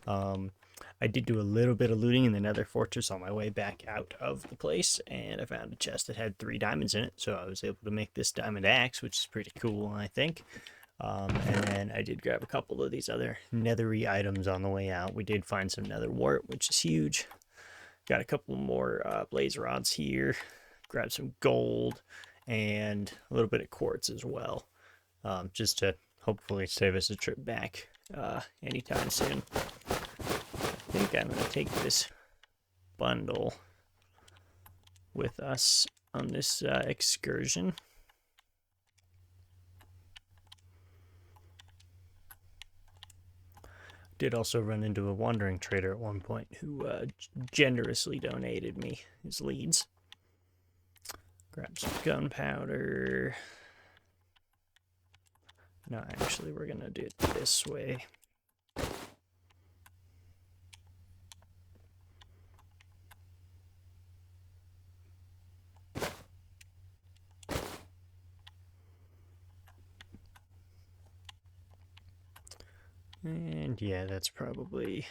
I did do a little bit of looting in the nether fortress on my way back out of the place, and I found a chest that had 3 diamonds in it, so I was able to make this diamond axe, which is pretty cool, I think. And then I did grab a couple of these other nethery items on the way out. We did find some nether wart, which is huge. Got a couple more blaze rods here. Grab some gold and a little bit of quartz as well, just to hopefully save us a trip back anytime soon. I think I'm going to take this bundle with us on this excursion. Did also run into a wandering trader at one point who generously donated me his leads. Grab some gunpowder. No, actually, we're going to do it this way. And yeah, that's probably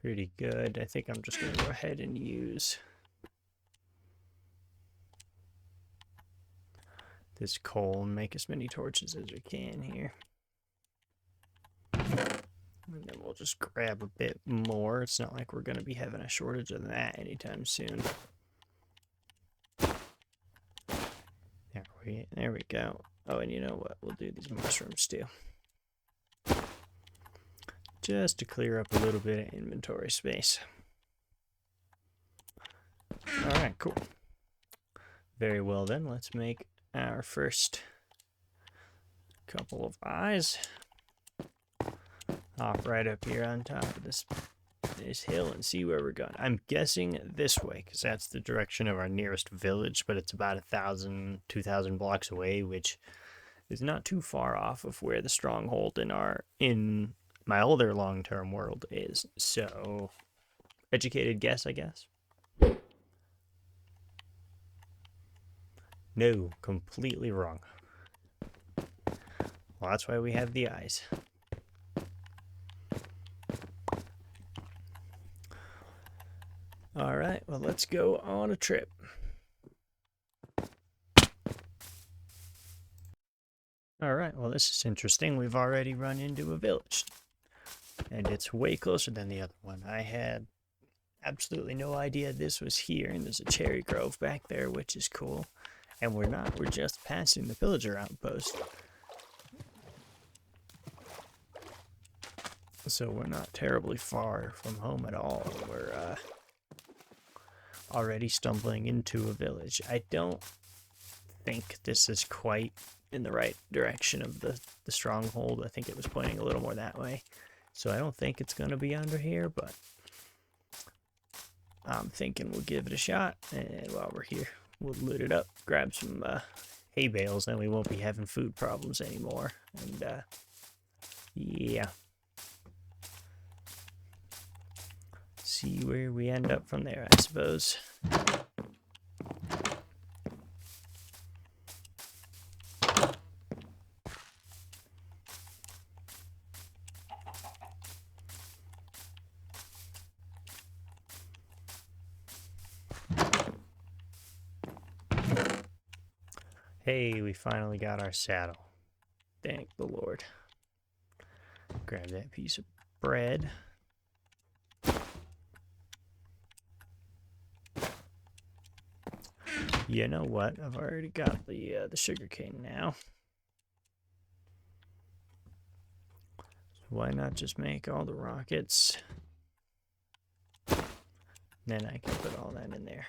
pretty good. I think I'm just going to go ahead and use this coal and make as many torches as we can here. And then we'll just grab a bit more. It's not like we're going to be having a shortage of that anytime soon. There we go. Oh, and you know what? We'll do these mushrooms too. Just to clear up a little bit of inventory space. Alright, cool. Very well then, let's make our first couple of eyes. Hop right up here on top of this hill and see where we're going. I'm guessing this way, because that's the direction of our nearest village, but it's about 1,000, 2,000 blocks away, which is not too far off of where the stronghold in my older long-term world is. So, educated guess, I guess. No, completely wrong. Well, that's why we have the eyes. Alright, well, let's go on a trip. Alright, well this is interesting. We've already run into a village. And it's way closer than the other one. I had absolutely no idea this was here, and there's a cherry grove back there, which is cool. And we're just passing the villager outpost. So we're not terribly far from home at all. We're already stumbling into a village. I don't think this is quite in the right direction of the stronghold. I think it was pointing a little more that way. So I don't think it's going to be under here, but I'm thinking we'll give it a shot. And while we're here, we'll loot it up, grab some hay bales, then we won't be having food problems anymore. And yeah. See where we end up from there, I suppose. Hey, we finally got our saddle. Thank the Lord. Grab that piece of bread. You know what? I've already got the sugar cane now. So why not just make all the rockets? Then I can put all that in there.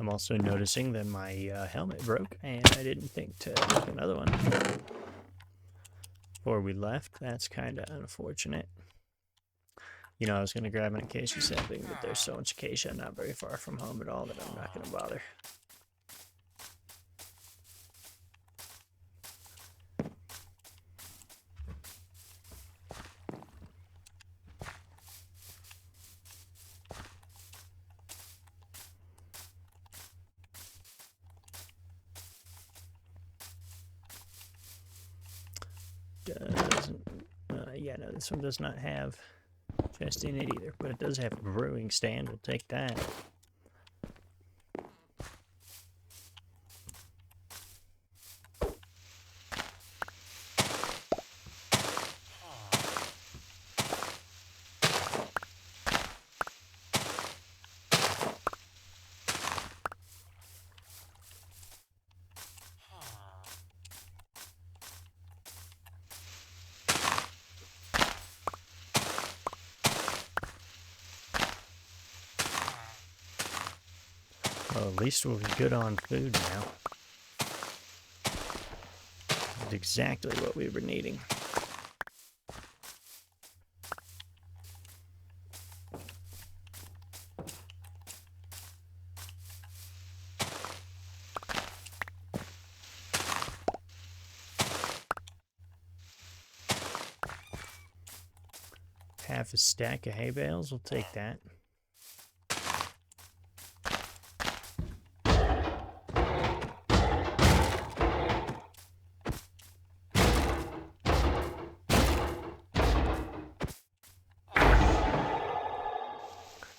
I'm also noticing that my helmet broke, and I didn't think to make another one before we left. That's kind of unfortunate. You know, I was going to grab an acacia sapling, but there's so much acacia not very far from home at all that I'm not going to bother. Yeah, no, this one does not have chest in it either, but it does have a brewing stand. We'll take that. Well, at least we'll be good on food now. That's exactly what we were needing. Half a stack of hay bales, we'll take that.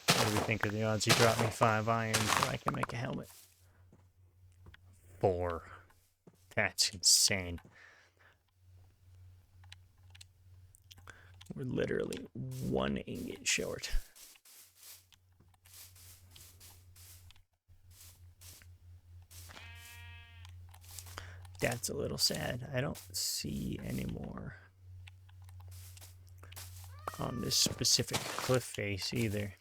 What do we think of the odds he dropped me 5 iron so I can make a helmet? 4. That's insane. We're literally 1 ingot short. That's a little sad. I don't see any more on this specific cliff face either.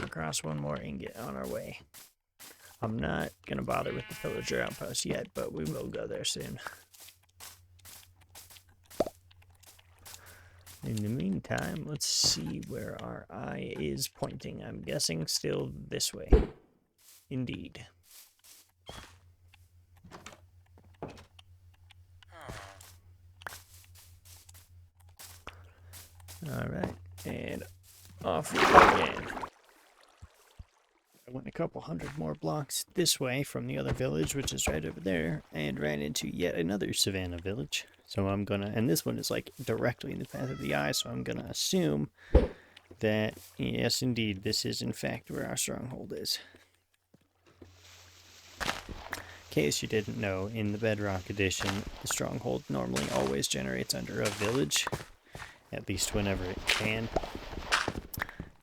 Across 1 more ingot on our way. I'm not going to bother with the pillager outpost yet, but we will go there soon. In the meantime, let's see where our eye is pointing. I'm guessing still this way. Indeed. Alright, and off we go again. I went a couple hundred more blocks this way from the other village, which is right over there, and ran into yet another savannah village. So I'm gonna, and this one is like directly in the path of the eye, so I'm gonna assume that, yes indeed, this is in fact where our stronghold is. In case you didn't know, in the Bedrock Edition, the stronghold normally always generates under a village, at least whenever it can.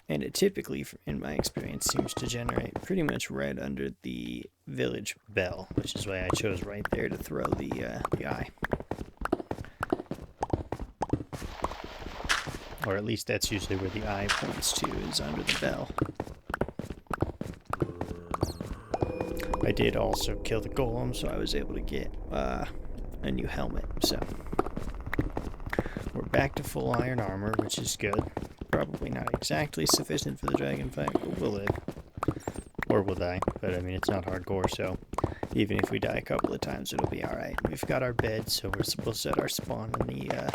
And it typically, in my experience, seems to generate pretty much right under the village bell, which is why I chose right there to throw the eye. Or at least that's usually where the eye points to, is under the bell. I did also kill the golem, so I was able to get a new helmet, so we're back to full iron armor, which is good. Probably not exactly sufficient for the dragon fight, but we'll live. Or we'll die, but I mean, it's not hardcore, so even if we die a couple of times, it'll be alright. We've got our bed, so we'll set our spawn in the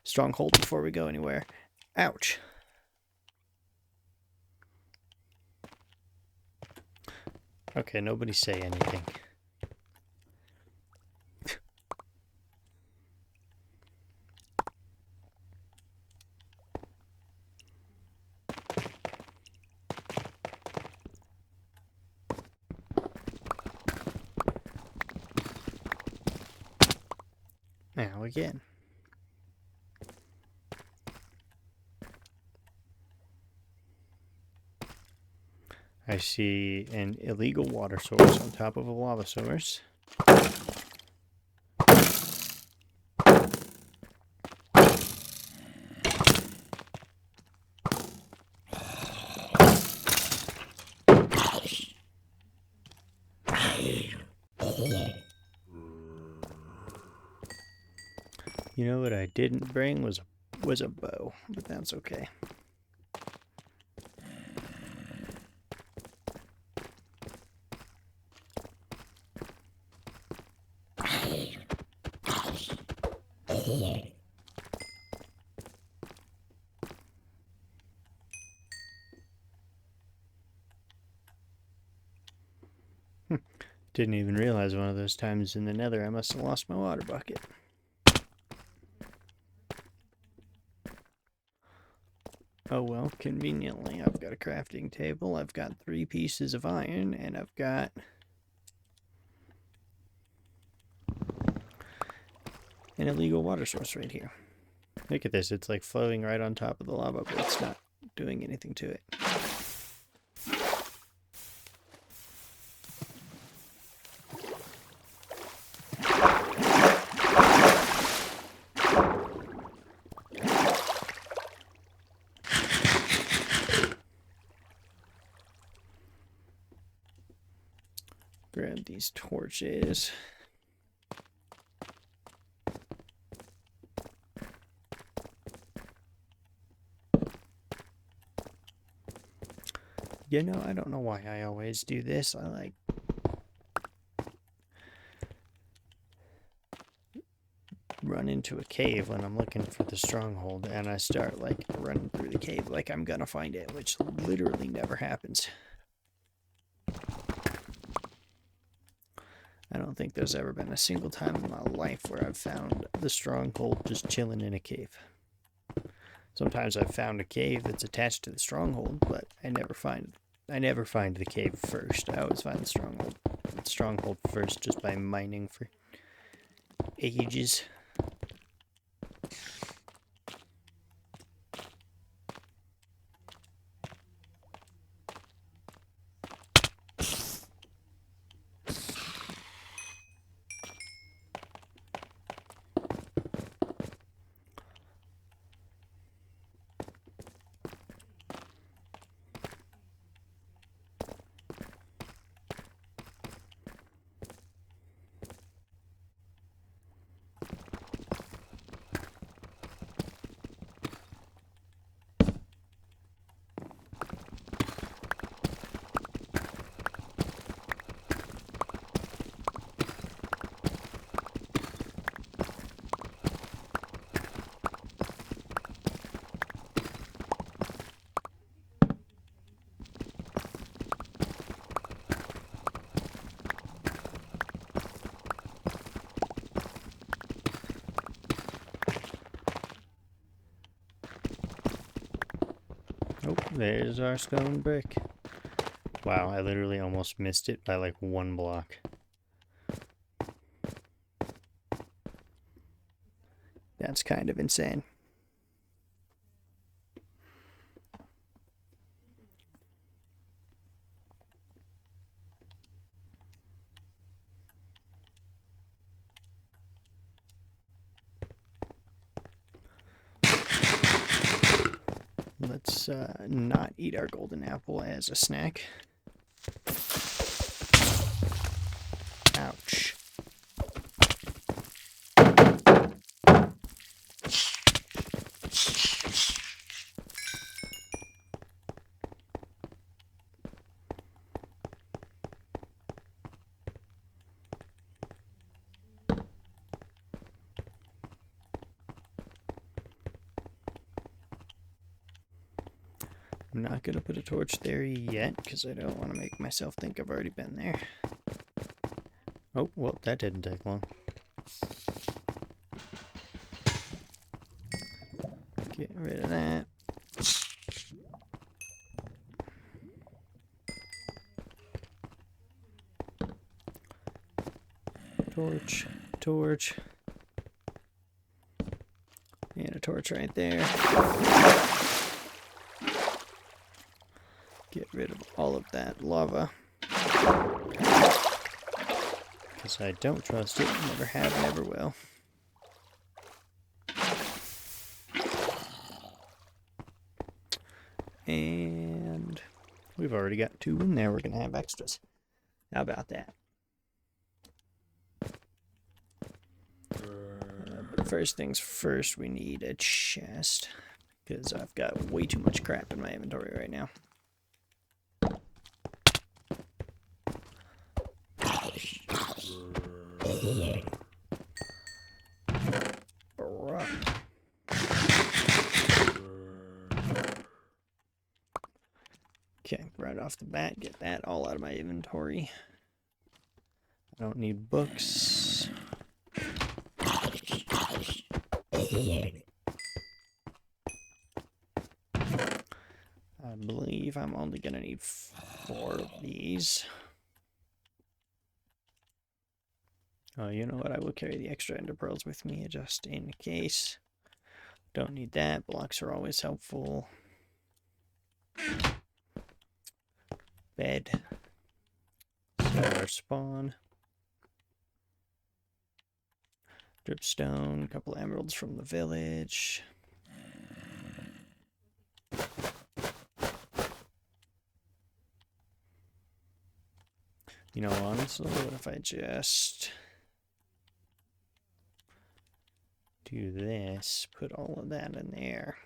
stronghold before we go anywhere. Ouch. Okay, nobody say anything. Now again. I see an illegal water source on top of a lava source. You know what I didn't bring was a bow, but that's okay. Didn't even realize one of those times in the nether I must have lost my water bucket. Oh well, conveniently I've got a crafting table, I've got 3 pieces of iron, and I've got an illegal water source right here. Look at this, it's like floating right on top of the lava, but it's not doing anything to it. Grab these torches. You know, I don't know why I always do this. I like run into a cave when I'm looking for the stronghold, and I start like running through the cave like I'm gonna find it, which literally never happens. I don't think there's ever been a single time in my life where I've found the stronghold just chilling in a cave. Sometimes I've found a cave that's attached to the stronghold, but I never find the cave first. I always find the stronghold first just by mining for ages. Oh, there's our stone brick. Wow, I literally almost missed it by like 1 block. That's kind of insane. Let's not eat our golden apple as a snack. Ouch. I'm not going to put a torch there yet because I don't want to make myself think I've already been there. Oh, well, that didn't take long. Get rid of that. Torch, torch. And a torch right there. Get rid of all of that lava. Because I don't trust it, never have, never will. And we've already got 2 in there, we're going to have extras. How about that? But first things first, we need a chest. Because I've got way too much crap in my inventory right now. Okay, right off the bat, get that all out of my inventory. I don't need books. I believe I'm only going to need 4 of these. Oh, you know what? I will carry the extra ender pearls with me just in case. Don't need that. Blocks are always helpful. Bed. Set our spawn. Dripstone. A couple emeralds from the village. You know, honestly, what if I just do this, put all of that in there.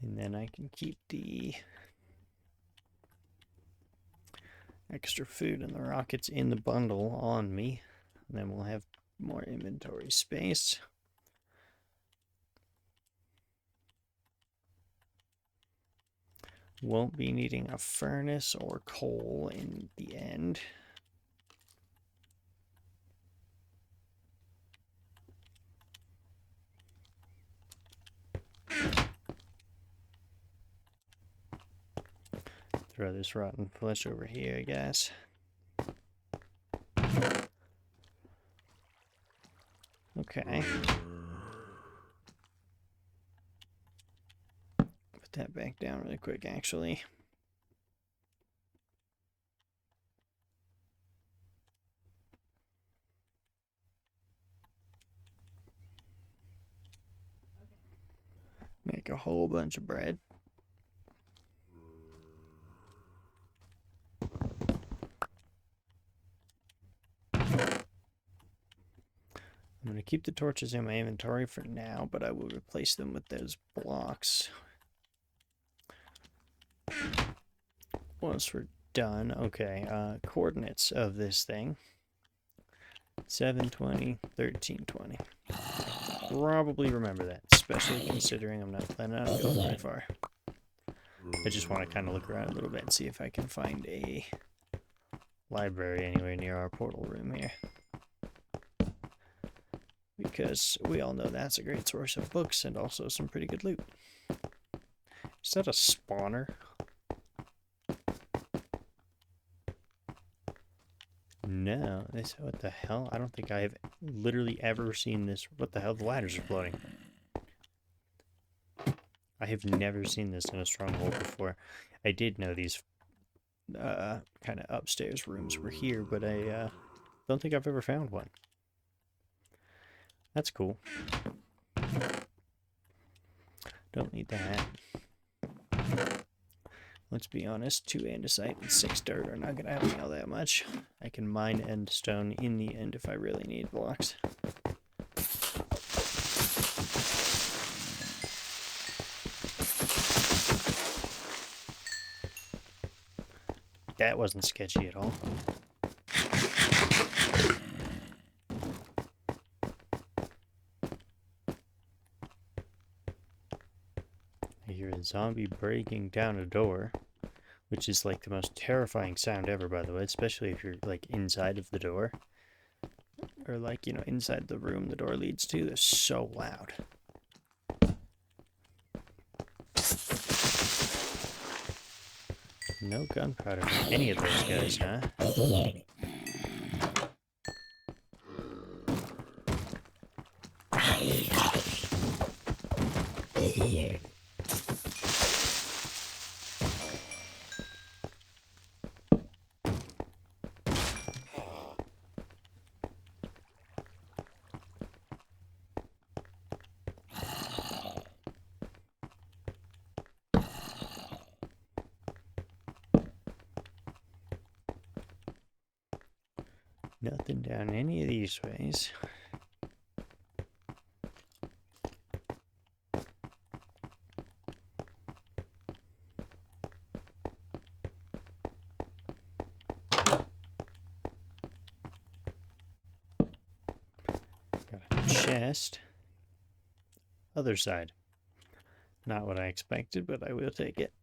And then I can keep the extra food and the rockets in the bundle on me. And then we'll have more inventory space. Won't be needing a furnace or coal in the end. Throw this rotten flesh over here, I guess. Okay. Put that back down really quick, actually. Make a whole bunch of bread. I'm going to keep the torches in my inventory for now, but I will replace them with those blocks once we're done. Okay, coordinates of this thing. 720, 1320. Probably remember that, especially considering I'm not planning on going very far. I just want to kind of look around a little bit and see if I can find a library anywhere near our portal room here. because we all know that's a great source of books and also some pretty good loot. Is that a spawner? No, what the hell? I don't think I have literally ever seen this. What the hell? The ladders are floating. I have never seen this in a stronghold before. I did know these kind of upstairs rooms were here, but I don't think I've ever found one. That's cool. Don't need that. Let's be honest, 2 andesite and 6 dirt are not going to help me all that much. I can mine end stone in the end if I really need blocks. That wasn't sketchy at all. I hear a zombie breaking down a door, which is like the most terrifying sound ever, by the way, especially if you're like inside of the door. Or like, you know, inside the room the door leads to. They're so loud. No gunpowder for any of those guys, huh? Nothing down any of these ways. Got a chest. Other side. Not what I expected, but I will take it.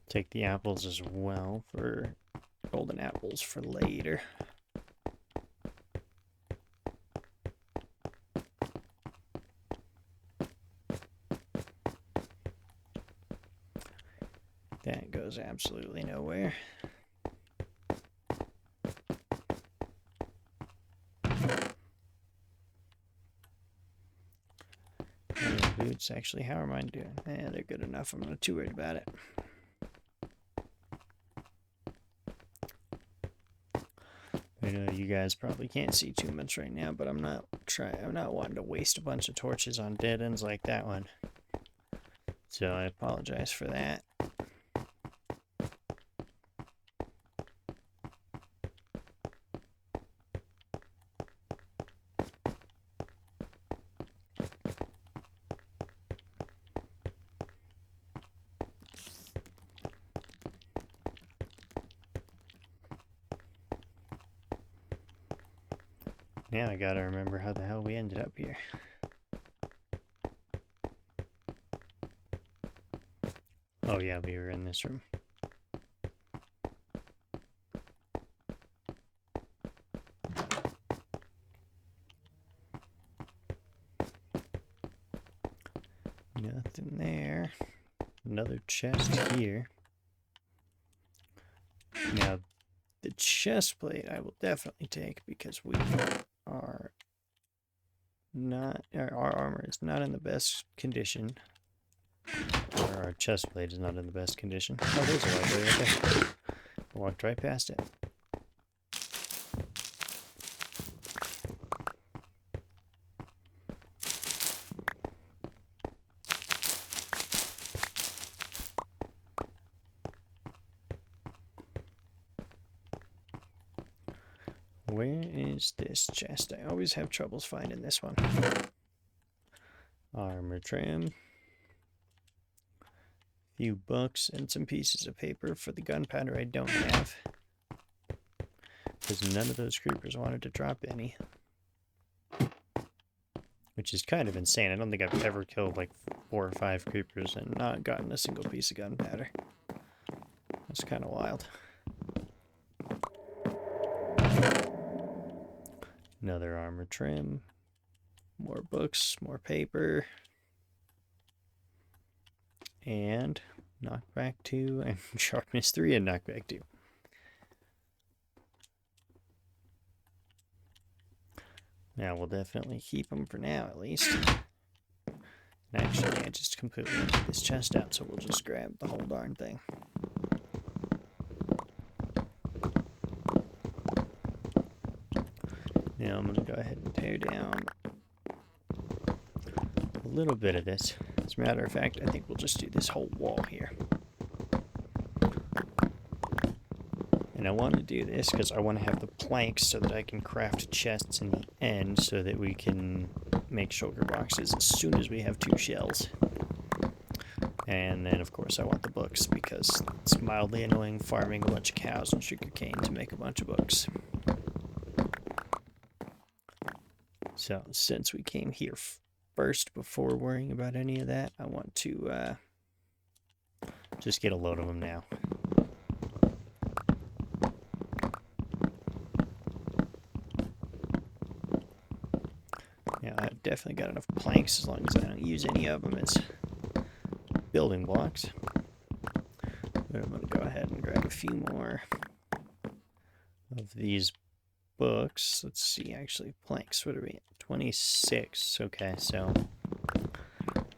Take the apples as well for golden apples for later. That goes absolutely nowhere. Boots, actually, how am I doing? They're good enough. I'm not too worried about it. I know you guys probably can't see too much right now, but I'm not wanting to waste a bunch of torches on dead ends like that one. So I apologize for that. Now I gotta remember how the hell we ended up here. Oh yeah, we were in this room. Nothing there. Another chest here. Now, the chest plate I will definitely take because we are not, our armor is not in the best condition. Or our chest plate is not in the best condition. Oh, there's a library right there. I walked right past it. Where is this chest? I always have troubles finding this one. Armor trim. Few books and some pieces of paper for the gunpowder I don't have. Because none of those creepers wanted to drop any. Which is kind of insane. I don't think I've ever killed like 4 or 5 creepers and not gotten a single piece of gunpowder. That's kind of wild. Another armor trim. More books, more paper. And knockback 2 and sharpness 3 and knockback 2. Now we'll definitely keep them for now at least. And actually, I just completely emptied this chest out, so we'll just grab the whole darn thing. Now I'm going to go ahead and tear down a little bit of this. As a matter of fact, I think we'll just do this whole wall here. And I want to do this because I want to have the planks so that I can craft chests in the end so that we can make shulker boxes as soon as we have 2 shells. And then, of course, I want the books because it's mildly annoying farming a bunch of cows and sugarcane to make a bunch of books. So, since we came here first before worrying about any of that, I want to just get a load of them now. Now, I've definitely got enough planks as long as I don't use any of them as building blocks. But I'm going to go ahead and grab a few more of these books. Let's see, actually, planks. What are we at? 26. Okay, so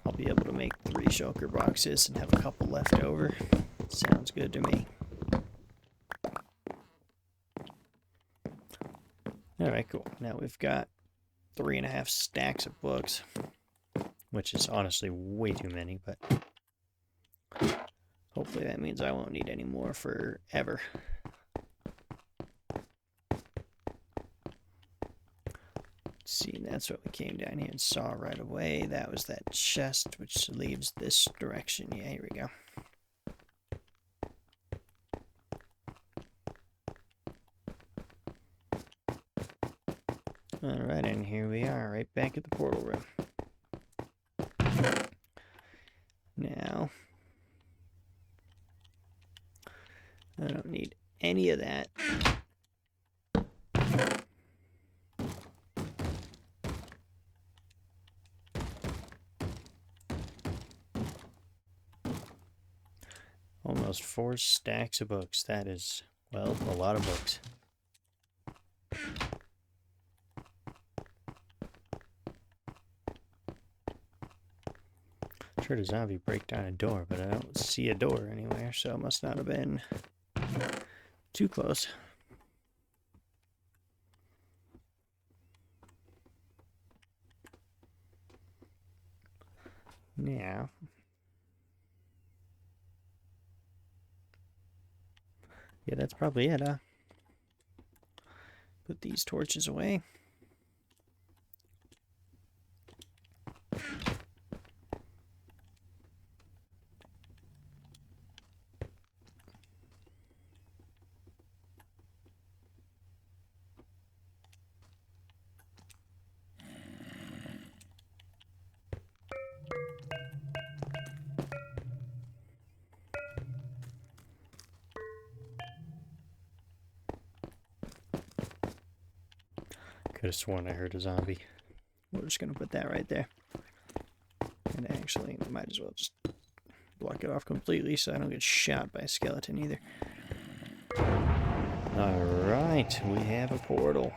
I'll be able to make 3 shulker boxes and have a couple left over. Sounds good to me. Alright, cool. Now we've got 3.5 stacks of books, which is honestly way too many, but hopefully that means I won't need any more forever. See, that's what we came down here and saw right away. That was that chest, which leaves this direction. Yeah, here we go. Alright, and here we are, right back at the portal room. Now, I don't need any of that. Almost 4 stacks of books. That is, well, a lot of books. I heard a zombie break down a door, but I don't see a door anywhere, so it must not have been too close. Now, yeah, that's probably it, huh? Put these torches away. Could have sworn I heard a zombie. We're just going to put that right there. And actually, might as well just block it off completely so I don't get shot by a skeleton either. Alright, we have a portal.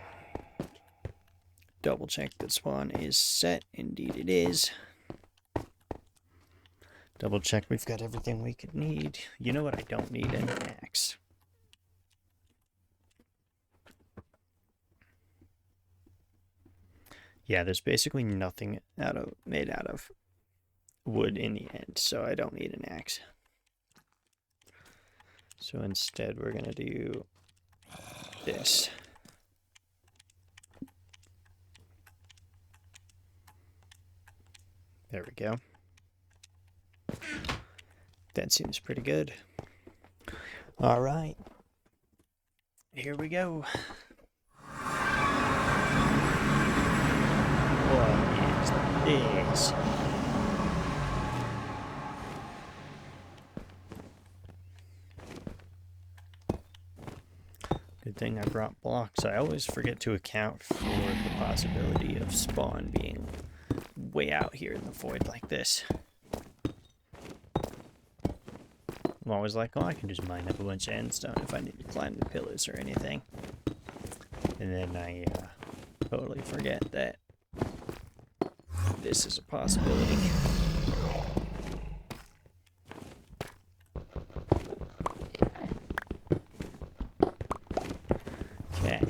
Double check that spawn is set. Indeed it is. Double check we've got everything we could need. You know what I don't need? An axe. Yeah, there's basically nothing made out of wood in the end, so I don't need an axe. So instead we're gonna do this. There we go. That seems pretty good. All right. Here we go. What is this? Good thing I brought blocks. I always forget to account for the possibility of spawn being way out here in the void like this. I'm always like, oh, I can just mine up a bunch of endstone if I need to climb the pillars or anything. And then I totally forget that this is a possibility. Okay.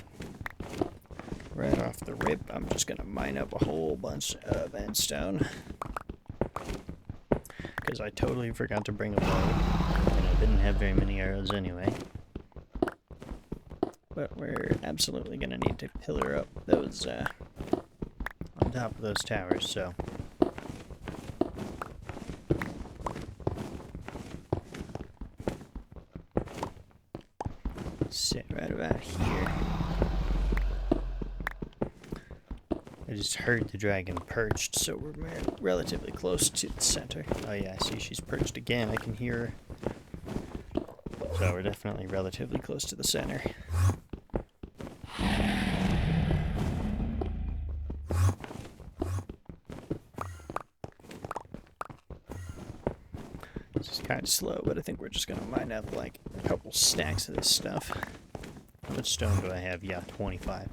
Right off the rip, I'm just going to mine up a whole bunch of endstone. Because I totally forgot to bring a bow, and I didn't have very many arrows anyway. But we're absolutely going to need to pillar up those, on top of those towers, so. Sit right about here. I just heard the dragon perched, so we're relatively close to the center. Oh yeah, I see she's perched again. I can hear her. So we're definitely relatively close to the center. This is kind of slow, but I think we're just going to mine up like a couple stacks of this stuff. How much stone do I have? Yeah, 25.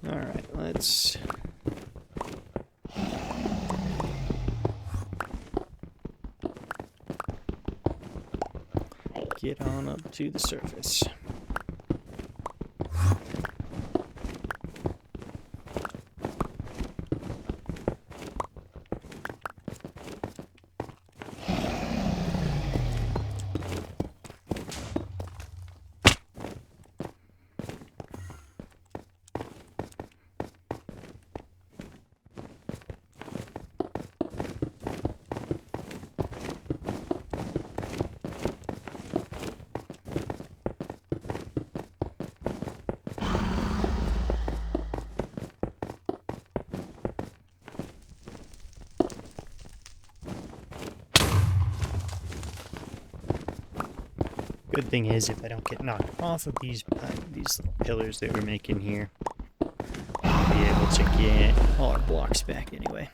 Alright, let's get on up to the surface. Good thing is, if I don't get knocked off of these little pillars that we're making here, I'll be able to get all our blocks back anyway.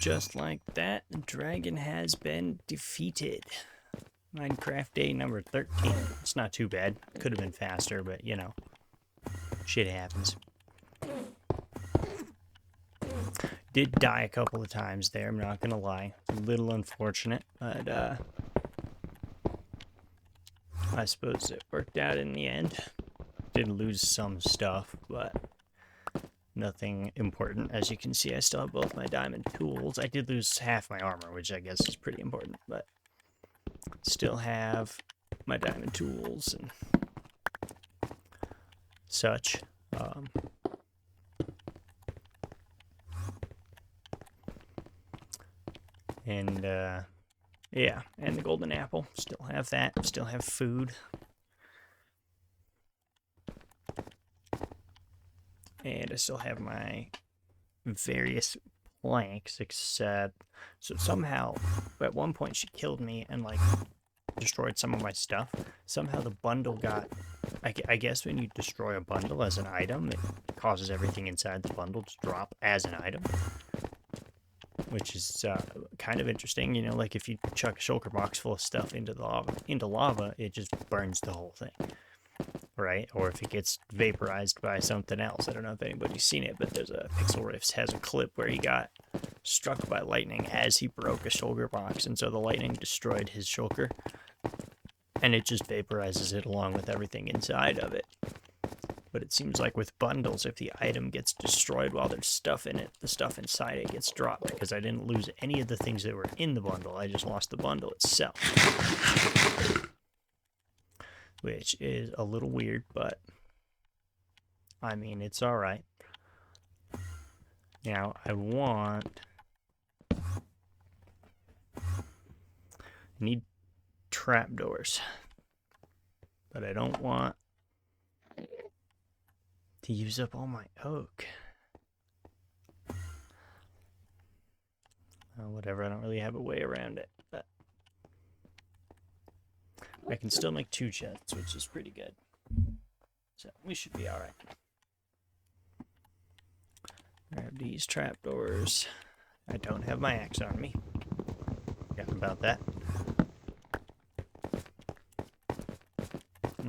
Just like that, the dragon has been defeated. Minecraft day number 13. It's not too bad. Could have been faster, but you know, shit happens. Did die a couple of times there, I'm not gonna lie. A little unfortunate, but I suppose it worked out in the end. Did lose some stuff, but nothing important. As you can see, I still have both my diamond tools. I did lose half my armor, which I guess is pretty important, but still have my diamond tools and such. Yeah, and the golden apple. Still have that. Still have food. And I still have my various planks, except... So somehow, at one point she killed me and, like, destroyed some of my stuff. Somehow the bundle got... I guess when you destroy a bundle as an item, it causes everything inside the bundle to drop as an item. Which is kind of interesting, you know, like if you chuck a shulker box full of stuff into lava, it just burns the whole thing, right? Or if it gets vaporized by something else. I don't know if anybody's seen it, but there's a Pixel Riffs has a clip where he got struck by lightning as he broke a shulker box, and so the lightning destroyed his shulker, and it just vaporizes it along with everything inside of it. But it seems like with bundles, if the item gets destroyed while there's stuff in it, the stuff inside it gets dropped, because I didn't lose any of the things that were in the bundle. I just lost the bundle itself. Which is a little weird, but I mean, it's alright. Now, I need trapdoors, but I don't want to use up all my oak. Whatever, I don't really have a way around it, but I can still make 2 chests, which is pretty good. So we should be alright. Grab these trapdoors. I don't have my axe on me. Forgot about that.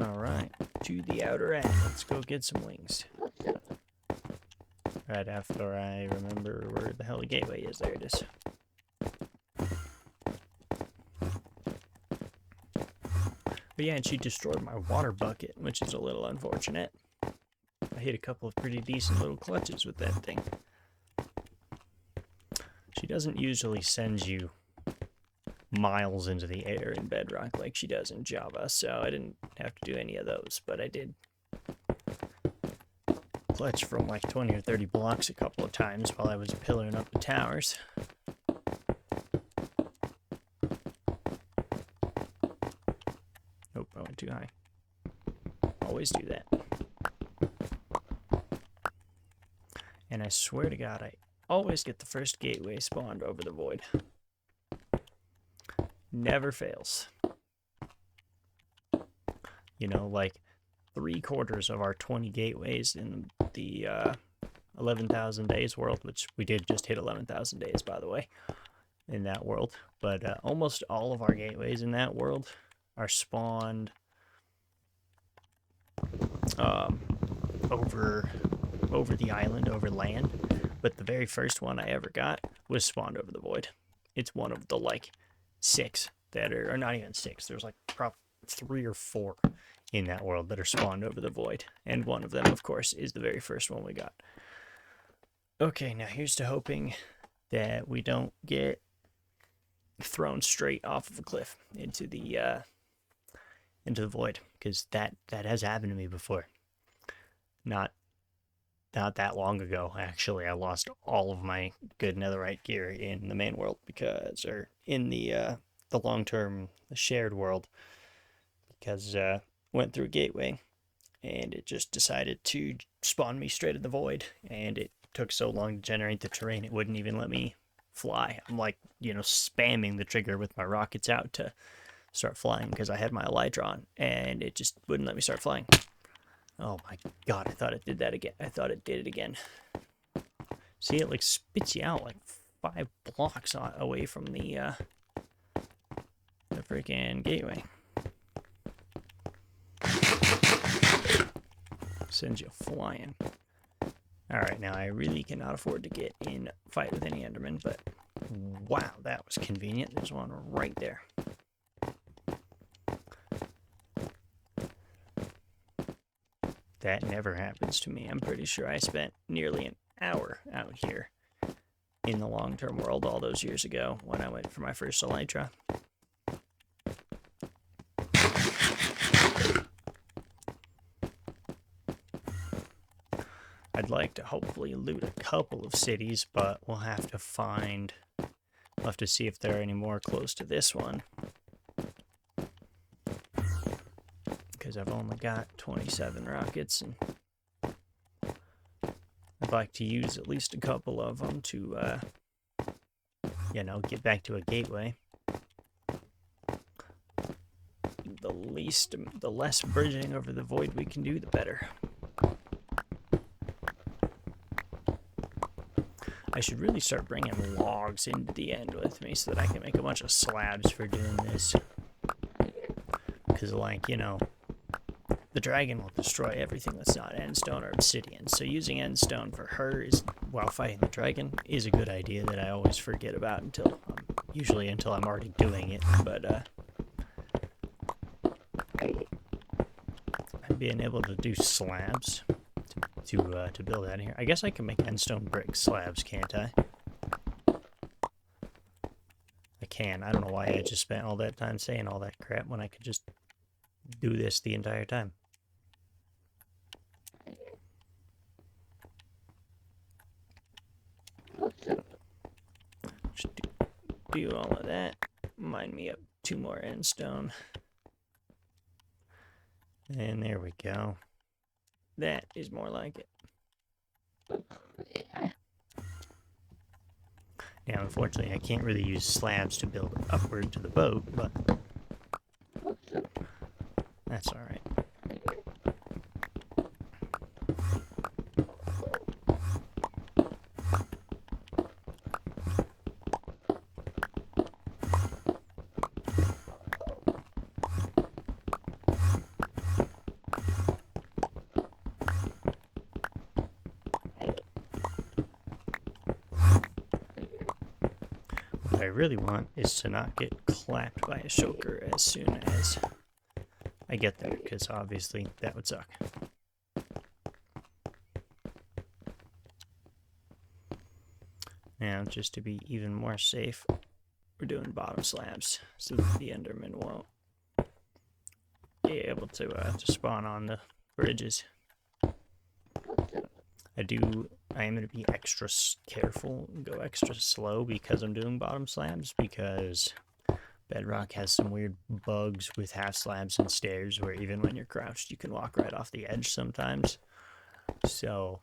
Alright, to the outer end. Let's go get some wings. Right after I remember where the hell the gateway is. There it is. But yeah, and she destroyed my water bucket, which is a little unfortunate. I hit a couple of pretty decent little clutches with that thing. She doesn't usually send you miles into the air in Bedrock like she does in Java, so I didn't have to do any of those, but I did clutch from like 20 or 30 blocks a couple of times while I was pillaring up the towers. Nope, I went too high. Always do that. And I swear to God, I always get the first gateway spawned over the void. Never fails. You know, like 3/4 of our 20 gateways in the 11,000 days world, which we did just hit 11,000 days, by the way, in that world. But almost all of our gateways in that world are spawned over the island, over land. But the very first one I ever got was spawned over the void. It's one of the, like, 6 that are, or not even 6, there's like probably 3 or 4 in that world that are spawned over the void. And one of them, of course, is the very first one we got. Okay, now here's to hoping that we don't get thrown straight off of a cliff into the void, because that has happened to me before. Not that long ago, actually. I lost all of my good netherite gear in the main world, because, or in the long-term shared world, because went through a gateway and it just decided to spawn me straight in the void, and it took so long to generate the terrain it wouldn't even let me fly. I'm like, you know, spamming the trigger with my rockets out to start flying because I had my elytra on, and it just wouldn't let me start flying. Oh my God, I thought it did that again. I thought it did it again. See, it like spits you out like 5 blocks away from the freaking gateway. Sends you flying. Alright, now I really cannot afford to get in fight with any Enderman, but wow, that was convenient. There's one right there. That never happens to me. I'm pretty sure I spent nearly an hour out here in the long-term world all those years ago when I went for my first elytra. I'd like to hopefully loot a couple of cities, but we'll have to see if there are any more close to this one. Because I've only got 27 rockets, and would like to use at least a couple of them to, you know, get back to a gateway. The less bridging over the void we can do, the better. I should really start bringing logs into the end with me so that I can make a bunch of slabs for doing this. Because, like, you know, the dragon will destroy everything that's not endstone or obsidian. So using endstone for her is, while fighting the dragon, is a good idea that I always forget about usually until I'm already doing it. But being able to do slabs to build out of here. I guess I can make endstone brick slabs, can't I? I can. I don't know why I just spent all that time saying all that crap when I could just do this the entire time. Just do all of that. Mine me up 2 more endstone. And there we go. That is more like it. Now, unfortunately, I can't really use slabs to build upward to the boat, but that's all right. What I really want is to not get clapped by a shulker as soon as I get there, because obviously that would suck. Now, just to be even more safe, we're doing bottom slabs so that the Enderman won't be able to spawn on the bridges. I am going to be extra careful and go extra slow because I'm doing bottom slabs, because Bedrock has some weird bugs with half slabs and stairs where even when you're crouched you can walk right off the edge sometimes. So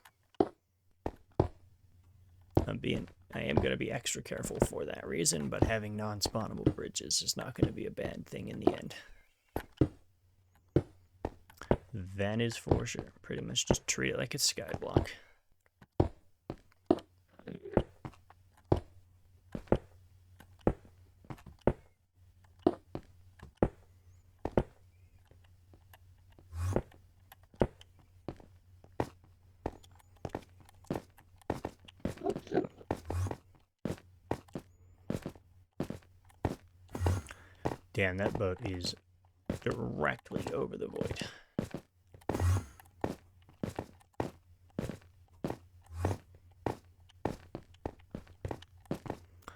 I am going to be extra careful for that reason, but having non-spawnable bridges is not going to be a bad thing in the end. That is for sure. Pretty much just treat it like a skyblock. Damn, that boat is directly over the void.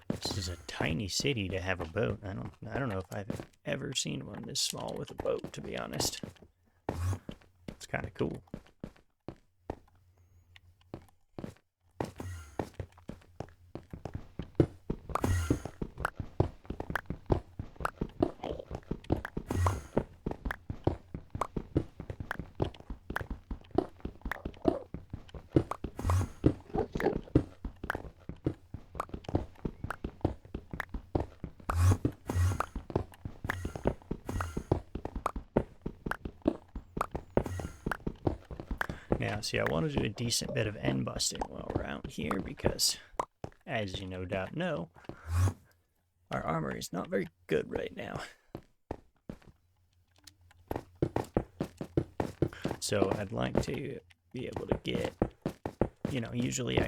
This is a tiny city to have a boat. I don't know if I've ever seen one this small with a boat, to be honest. It's kind of cool. Now, see, I want to do a decent bit of end busting while we're out here because, as you no doubt know, our armor is not very good right now. So I'd like to be able to get, you know, usually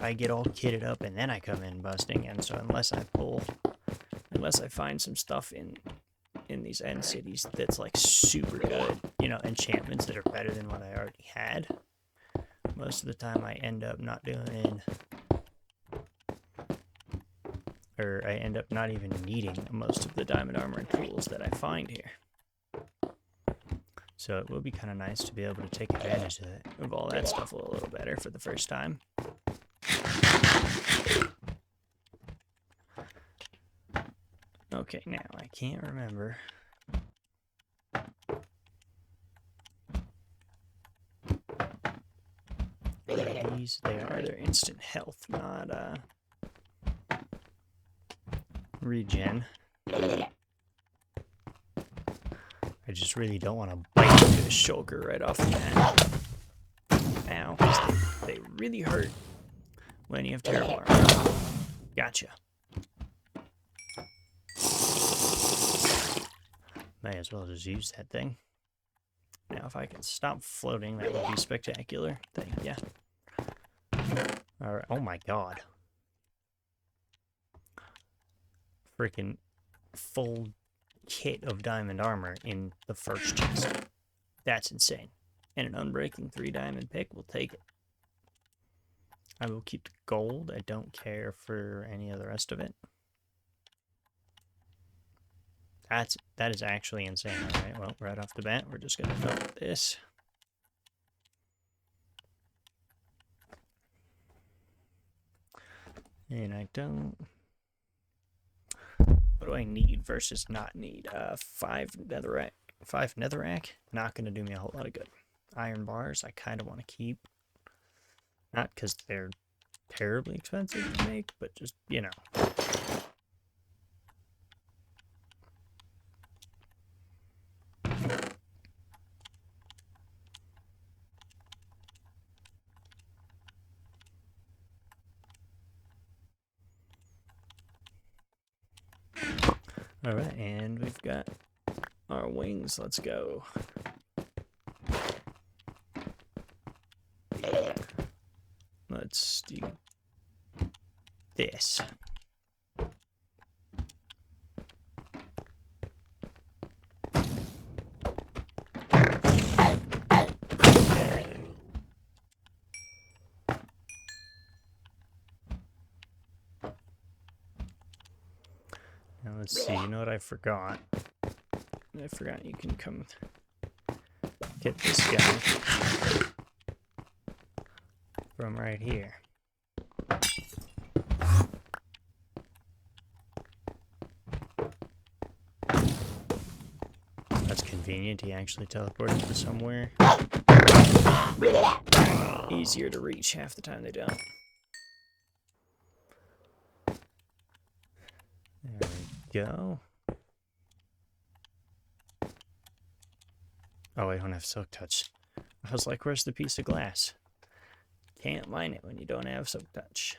I get all kitted up and then I come in busting, and so unless I find some stuff in these end cities that's like super good, you know, enchantments that are better than what I already had, most of the time I end up not doing, or I end up not even needing most of the diamond armor and tools that I find here. So it will be kind of nice to be able to take advantage of all that stuff a little better for the first time. Okay, now I can't remember. What are these? They are. They're instant health, not regen. I just really don't want to bite into a shulker right off the bat. Ow, 'cause they really hurt when you have terrible armor. Gotcha. May as well just use that thing. Now, if I can stop floating, that would be spectacular. Thank ya. Alright, oh my god. Freaking full kit of diamond armor in the first chest. That's insane. And an unbreaking 3 diamond pick, we'll take it. I will keep the gold. I don't care for any of the rest of it. That is actually insane. Alright, well, right off the bat, we're just gonna fill this. And I don't... What do I need versus not need? 5 netherrack. 5 netherrack? Not gonna do me a whole lot of good. Iron bars, I kind of want to keep. Not because they're terribly expensive to make, but just, you know. Alright, and we've got our wings. Let's go. Let's do this. Now let's see, you know what I forgot? I forgot you can come get this guy from right here. That's convenient, he actually teleported to somewhere easier to reach. Half the time they don't. There we go. Oh, I don't have silk touch. I was like, where's the piece of glass? Can't mine it when you don't have silk touch.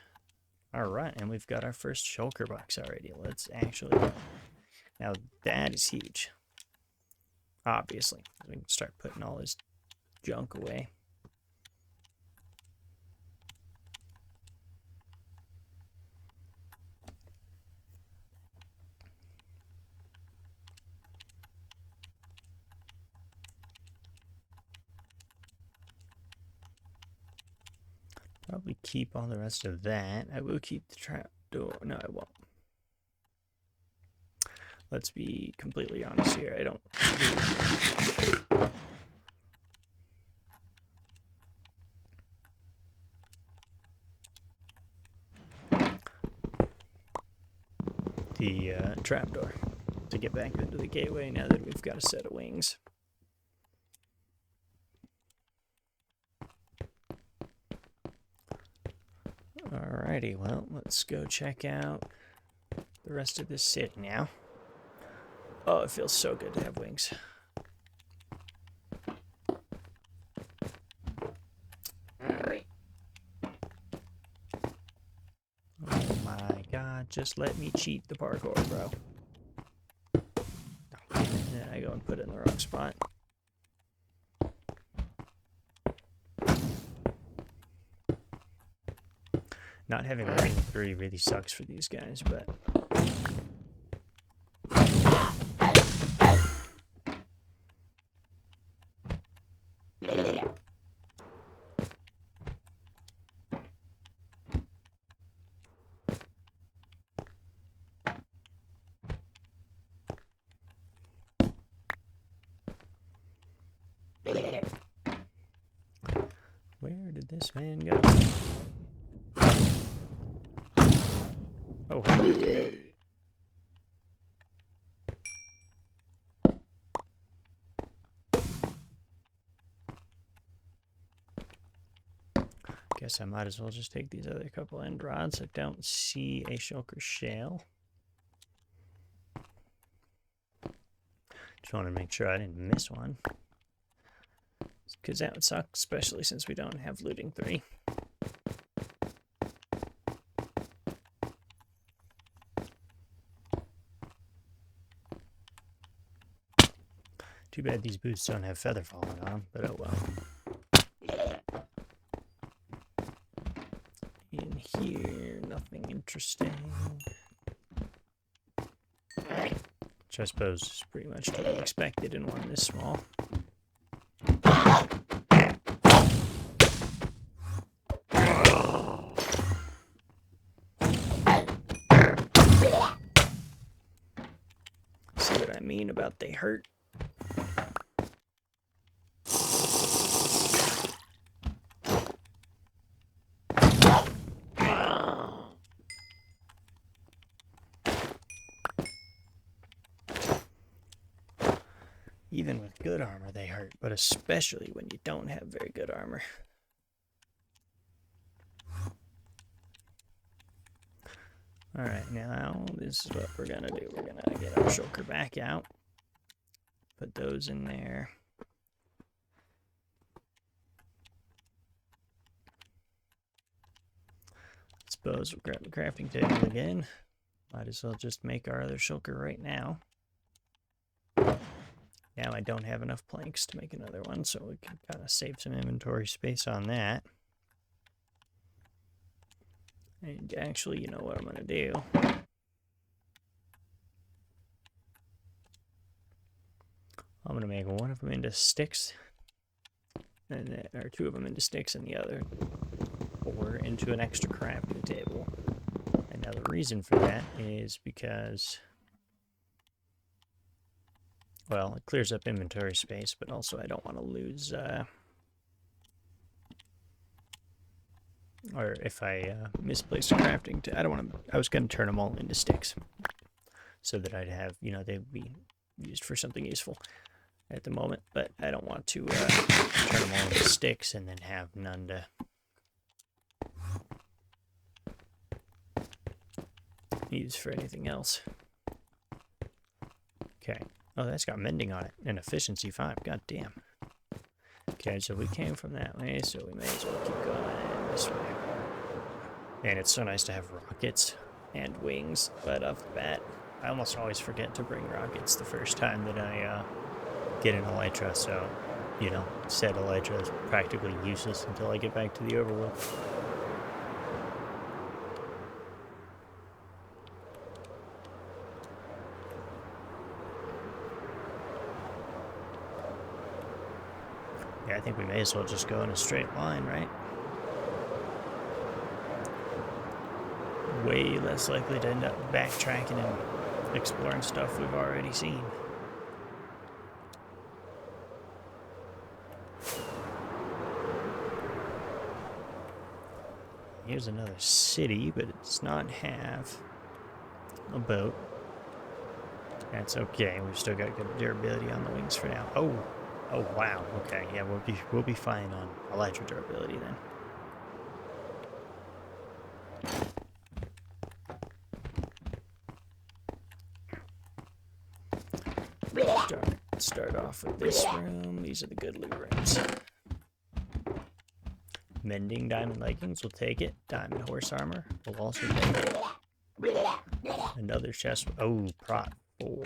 Alright, and we've got our first shulker box already. Let's actually go. Now that is huge. Obviously. We can start putting all his junk away. Probably keep all the rest of that. I will keep the trap door. No, I won't. Let's be completely honest here. I don't. The trapdoor to get back into the gateway now that we've got a set of wings. Alrighty, well, let's go check out the rest of this city now. Oh, it feels so good to have wings. Alright. Oh my god, just let me cheat the parkour, bro. And then I go and put it in the wrong spot. Not having rank 3 really sucks for these guys, but... Where did this man go? Oh, hey. guess I might as well just take these other couple end rods. I don't see a shulker shale. Just wanted to make sure I didn't miss one, because that would suck, especially since we don't have looting 3. Too bad these boots don't have feather falling on, but oh well. In here, nothing interesting. Which I suppose is pretty much to be expected in one this small. See what I mean about they hurt? Even with good armor, they hurt, but especially when you don't have very good armor. Alright, now this is what we're gonna do. We're gonna get our shulker back out. Put those in there. Suppose we'll grab the crafting table again. Might as well just make our other shulker right now. Now I don't have enough planks to make another one, so we can kind of save some inventory space on that. And actually, you know what I'm going to do? I'm going to make one of them into sticks, or 2 of them into sticks and the other 4 into an extra crafting table. And now the reason for that is because, well, it clears up inventory space, but also I don't want to lose, or if I misplace a crafting, I don't want to, I was going to turn them all into sticks so that I'd have, you know, they'd be used for something useful at the moment, but I don't want to turn them all into sticks and then have none to use for anything else. Okay. Oh, that's got mending on it and efficiency 5. God damn. Okay, so we came from that way, so we may as well keep going this way. And it's so nice to have rockets and wings, but off the bat, I almost always forget to bring rockets the first time that I get an elytra, so, you know, said elytra is practically useless until I get back to the overworld. Yeah, I think we may as well just go in a straight line, right? Way less likely to end up backtracking and exploring stuff we've already seen. Here's another city, but it does not have a boat. That's okay. We've still got good durability on the wings for now. Oh wow. Okay, yeah, we'll be fine on elytra durability then. Start off with this room. These are the good loot rooms. Mending diamond leggings, we'll take it. Diamond horse armor, we'll also take it. Another chest. Oh, prot 4.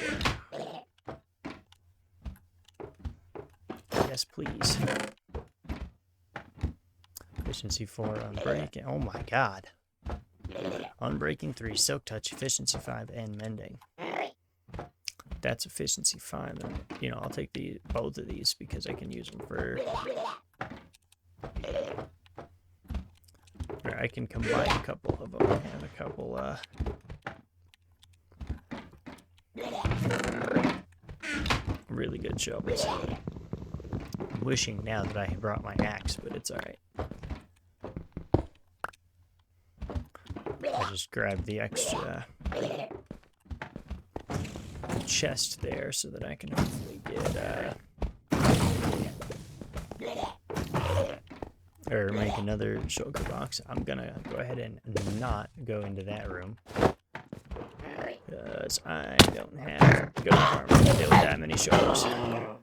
Yes, please. Efficiency 4 unbreaking. Oh my god. Unbreaking 3, silk touch, efficiency 5, and mending. That's efficiency 5, and you know, I'll take both of these because I can use them for, or I can combine a couple of them and a couple really good shovels. I'm wishing now that I had brought my axe, but it's alright. I just grabbed the extra chest there so that I can hopefully get or make another shulker box, I'm gonna go ahead and not go into that room because I don't have goat farm to deal with that many shulkers.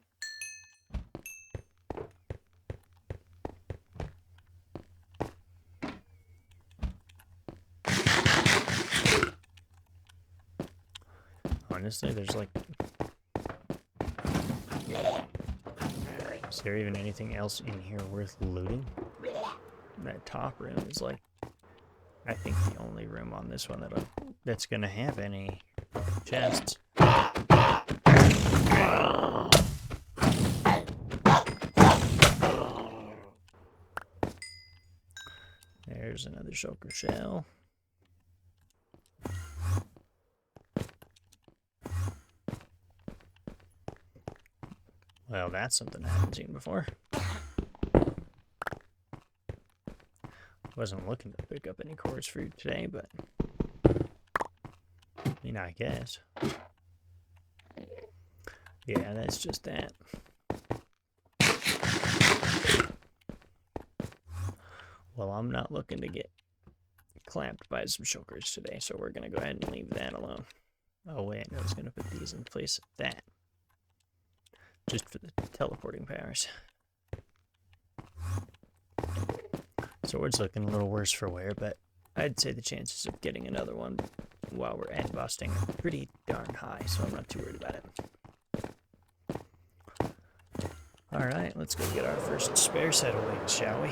Honestly, there's like... Is there even anything else in here worth looting? That top room is like... I think the only room on this one that's gonna have any chests. There's another shulker shell. Well, that's something I haven't seen before. Wasn't looking to pick up any chorus fruit today, but I mean, I guess. Yeah, that's just that. Well, I'm not looking to get clamped by some shulkers today, so we're gonna go ahead and leave that alone. Oh wait, I was gonna put these in place of that. Just for the teleporting powers. Sword's looking a little worse for wear, but I'd say the chances of getting another one while we're end busting are pretty darn high, so I'm not too worried about it. Alright, let's go get our first spare set of wings, shall we?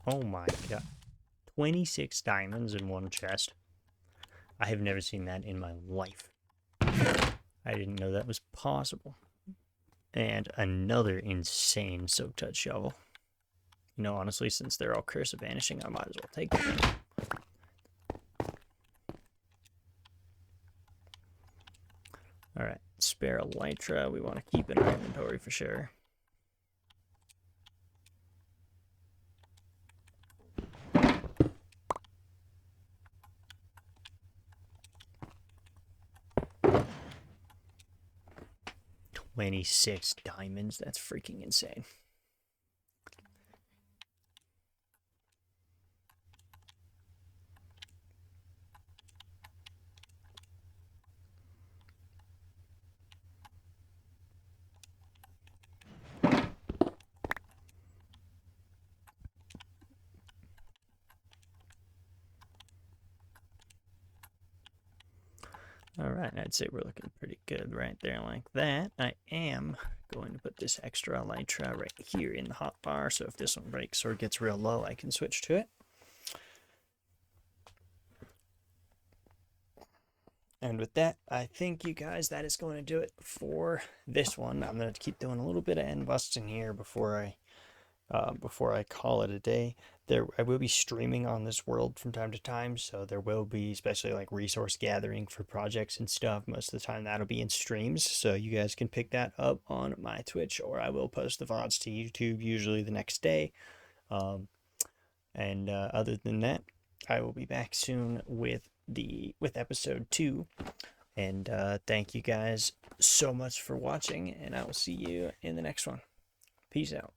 Oh my god. 26 diamonds in one chest. I have never seen that in my life. I didn't know that was possible. And another insane soak touch shovel. You know, honestly, since they're all Curse of Vanishing, I might as well take them. Alright, spare elytra we want to keep in our inventory for sure. $26 diamonds, that's freaking insane. Alright, I'd say we're looking pretty good right there like that. I am going to put this extra elytra right here in the hotbar, so if this one breaks or gets real low, I can switch to it. And with that, I think, you guys, that is going to do it for this one. I'm going to keep doing a little bit of end busting here before I call it a day. I will be streaming on this world from time to time, so there will be, especially like resource gathering for projects and stuff. Most of the time that'll be in streams, so you guys can pick that up on my Twitch, or I will post the VODs to YouTube usually the next day. Other than that, I will be back soon with episode 2. And thank you guys so much for watching, and I will see you in the next one. Peace out.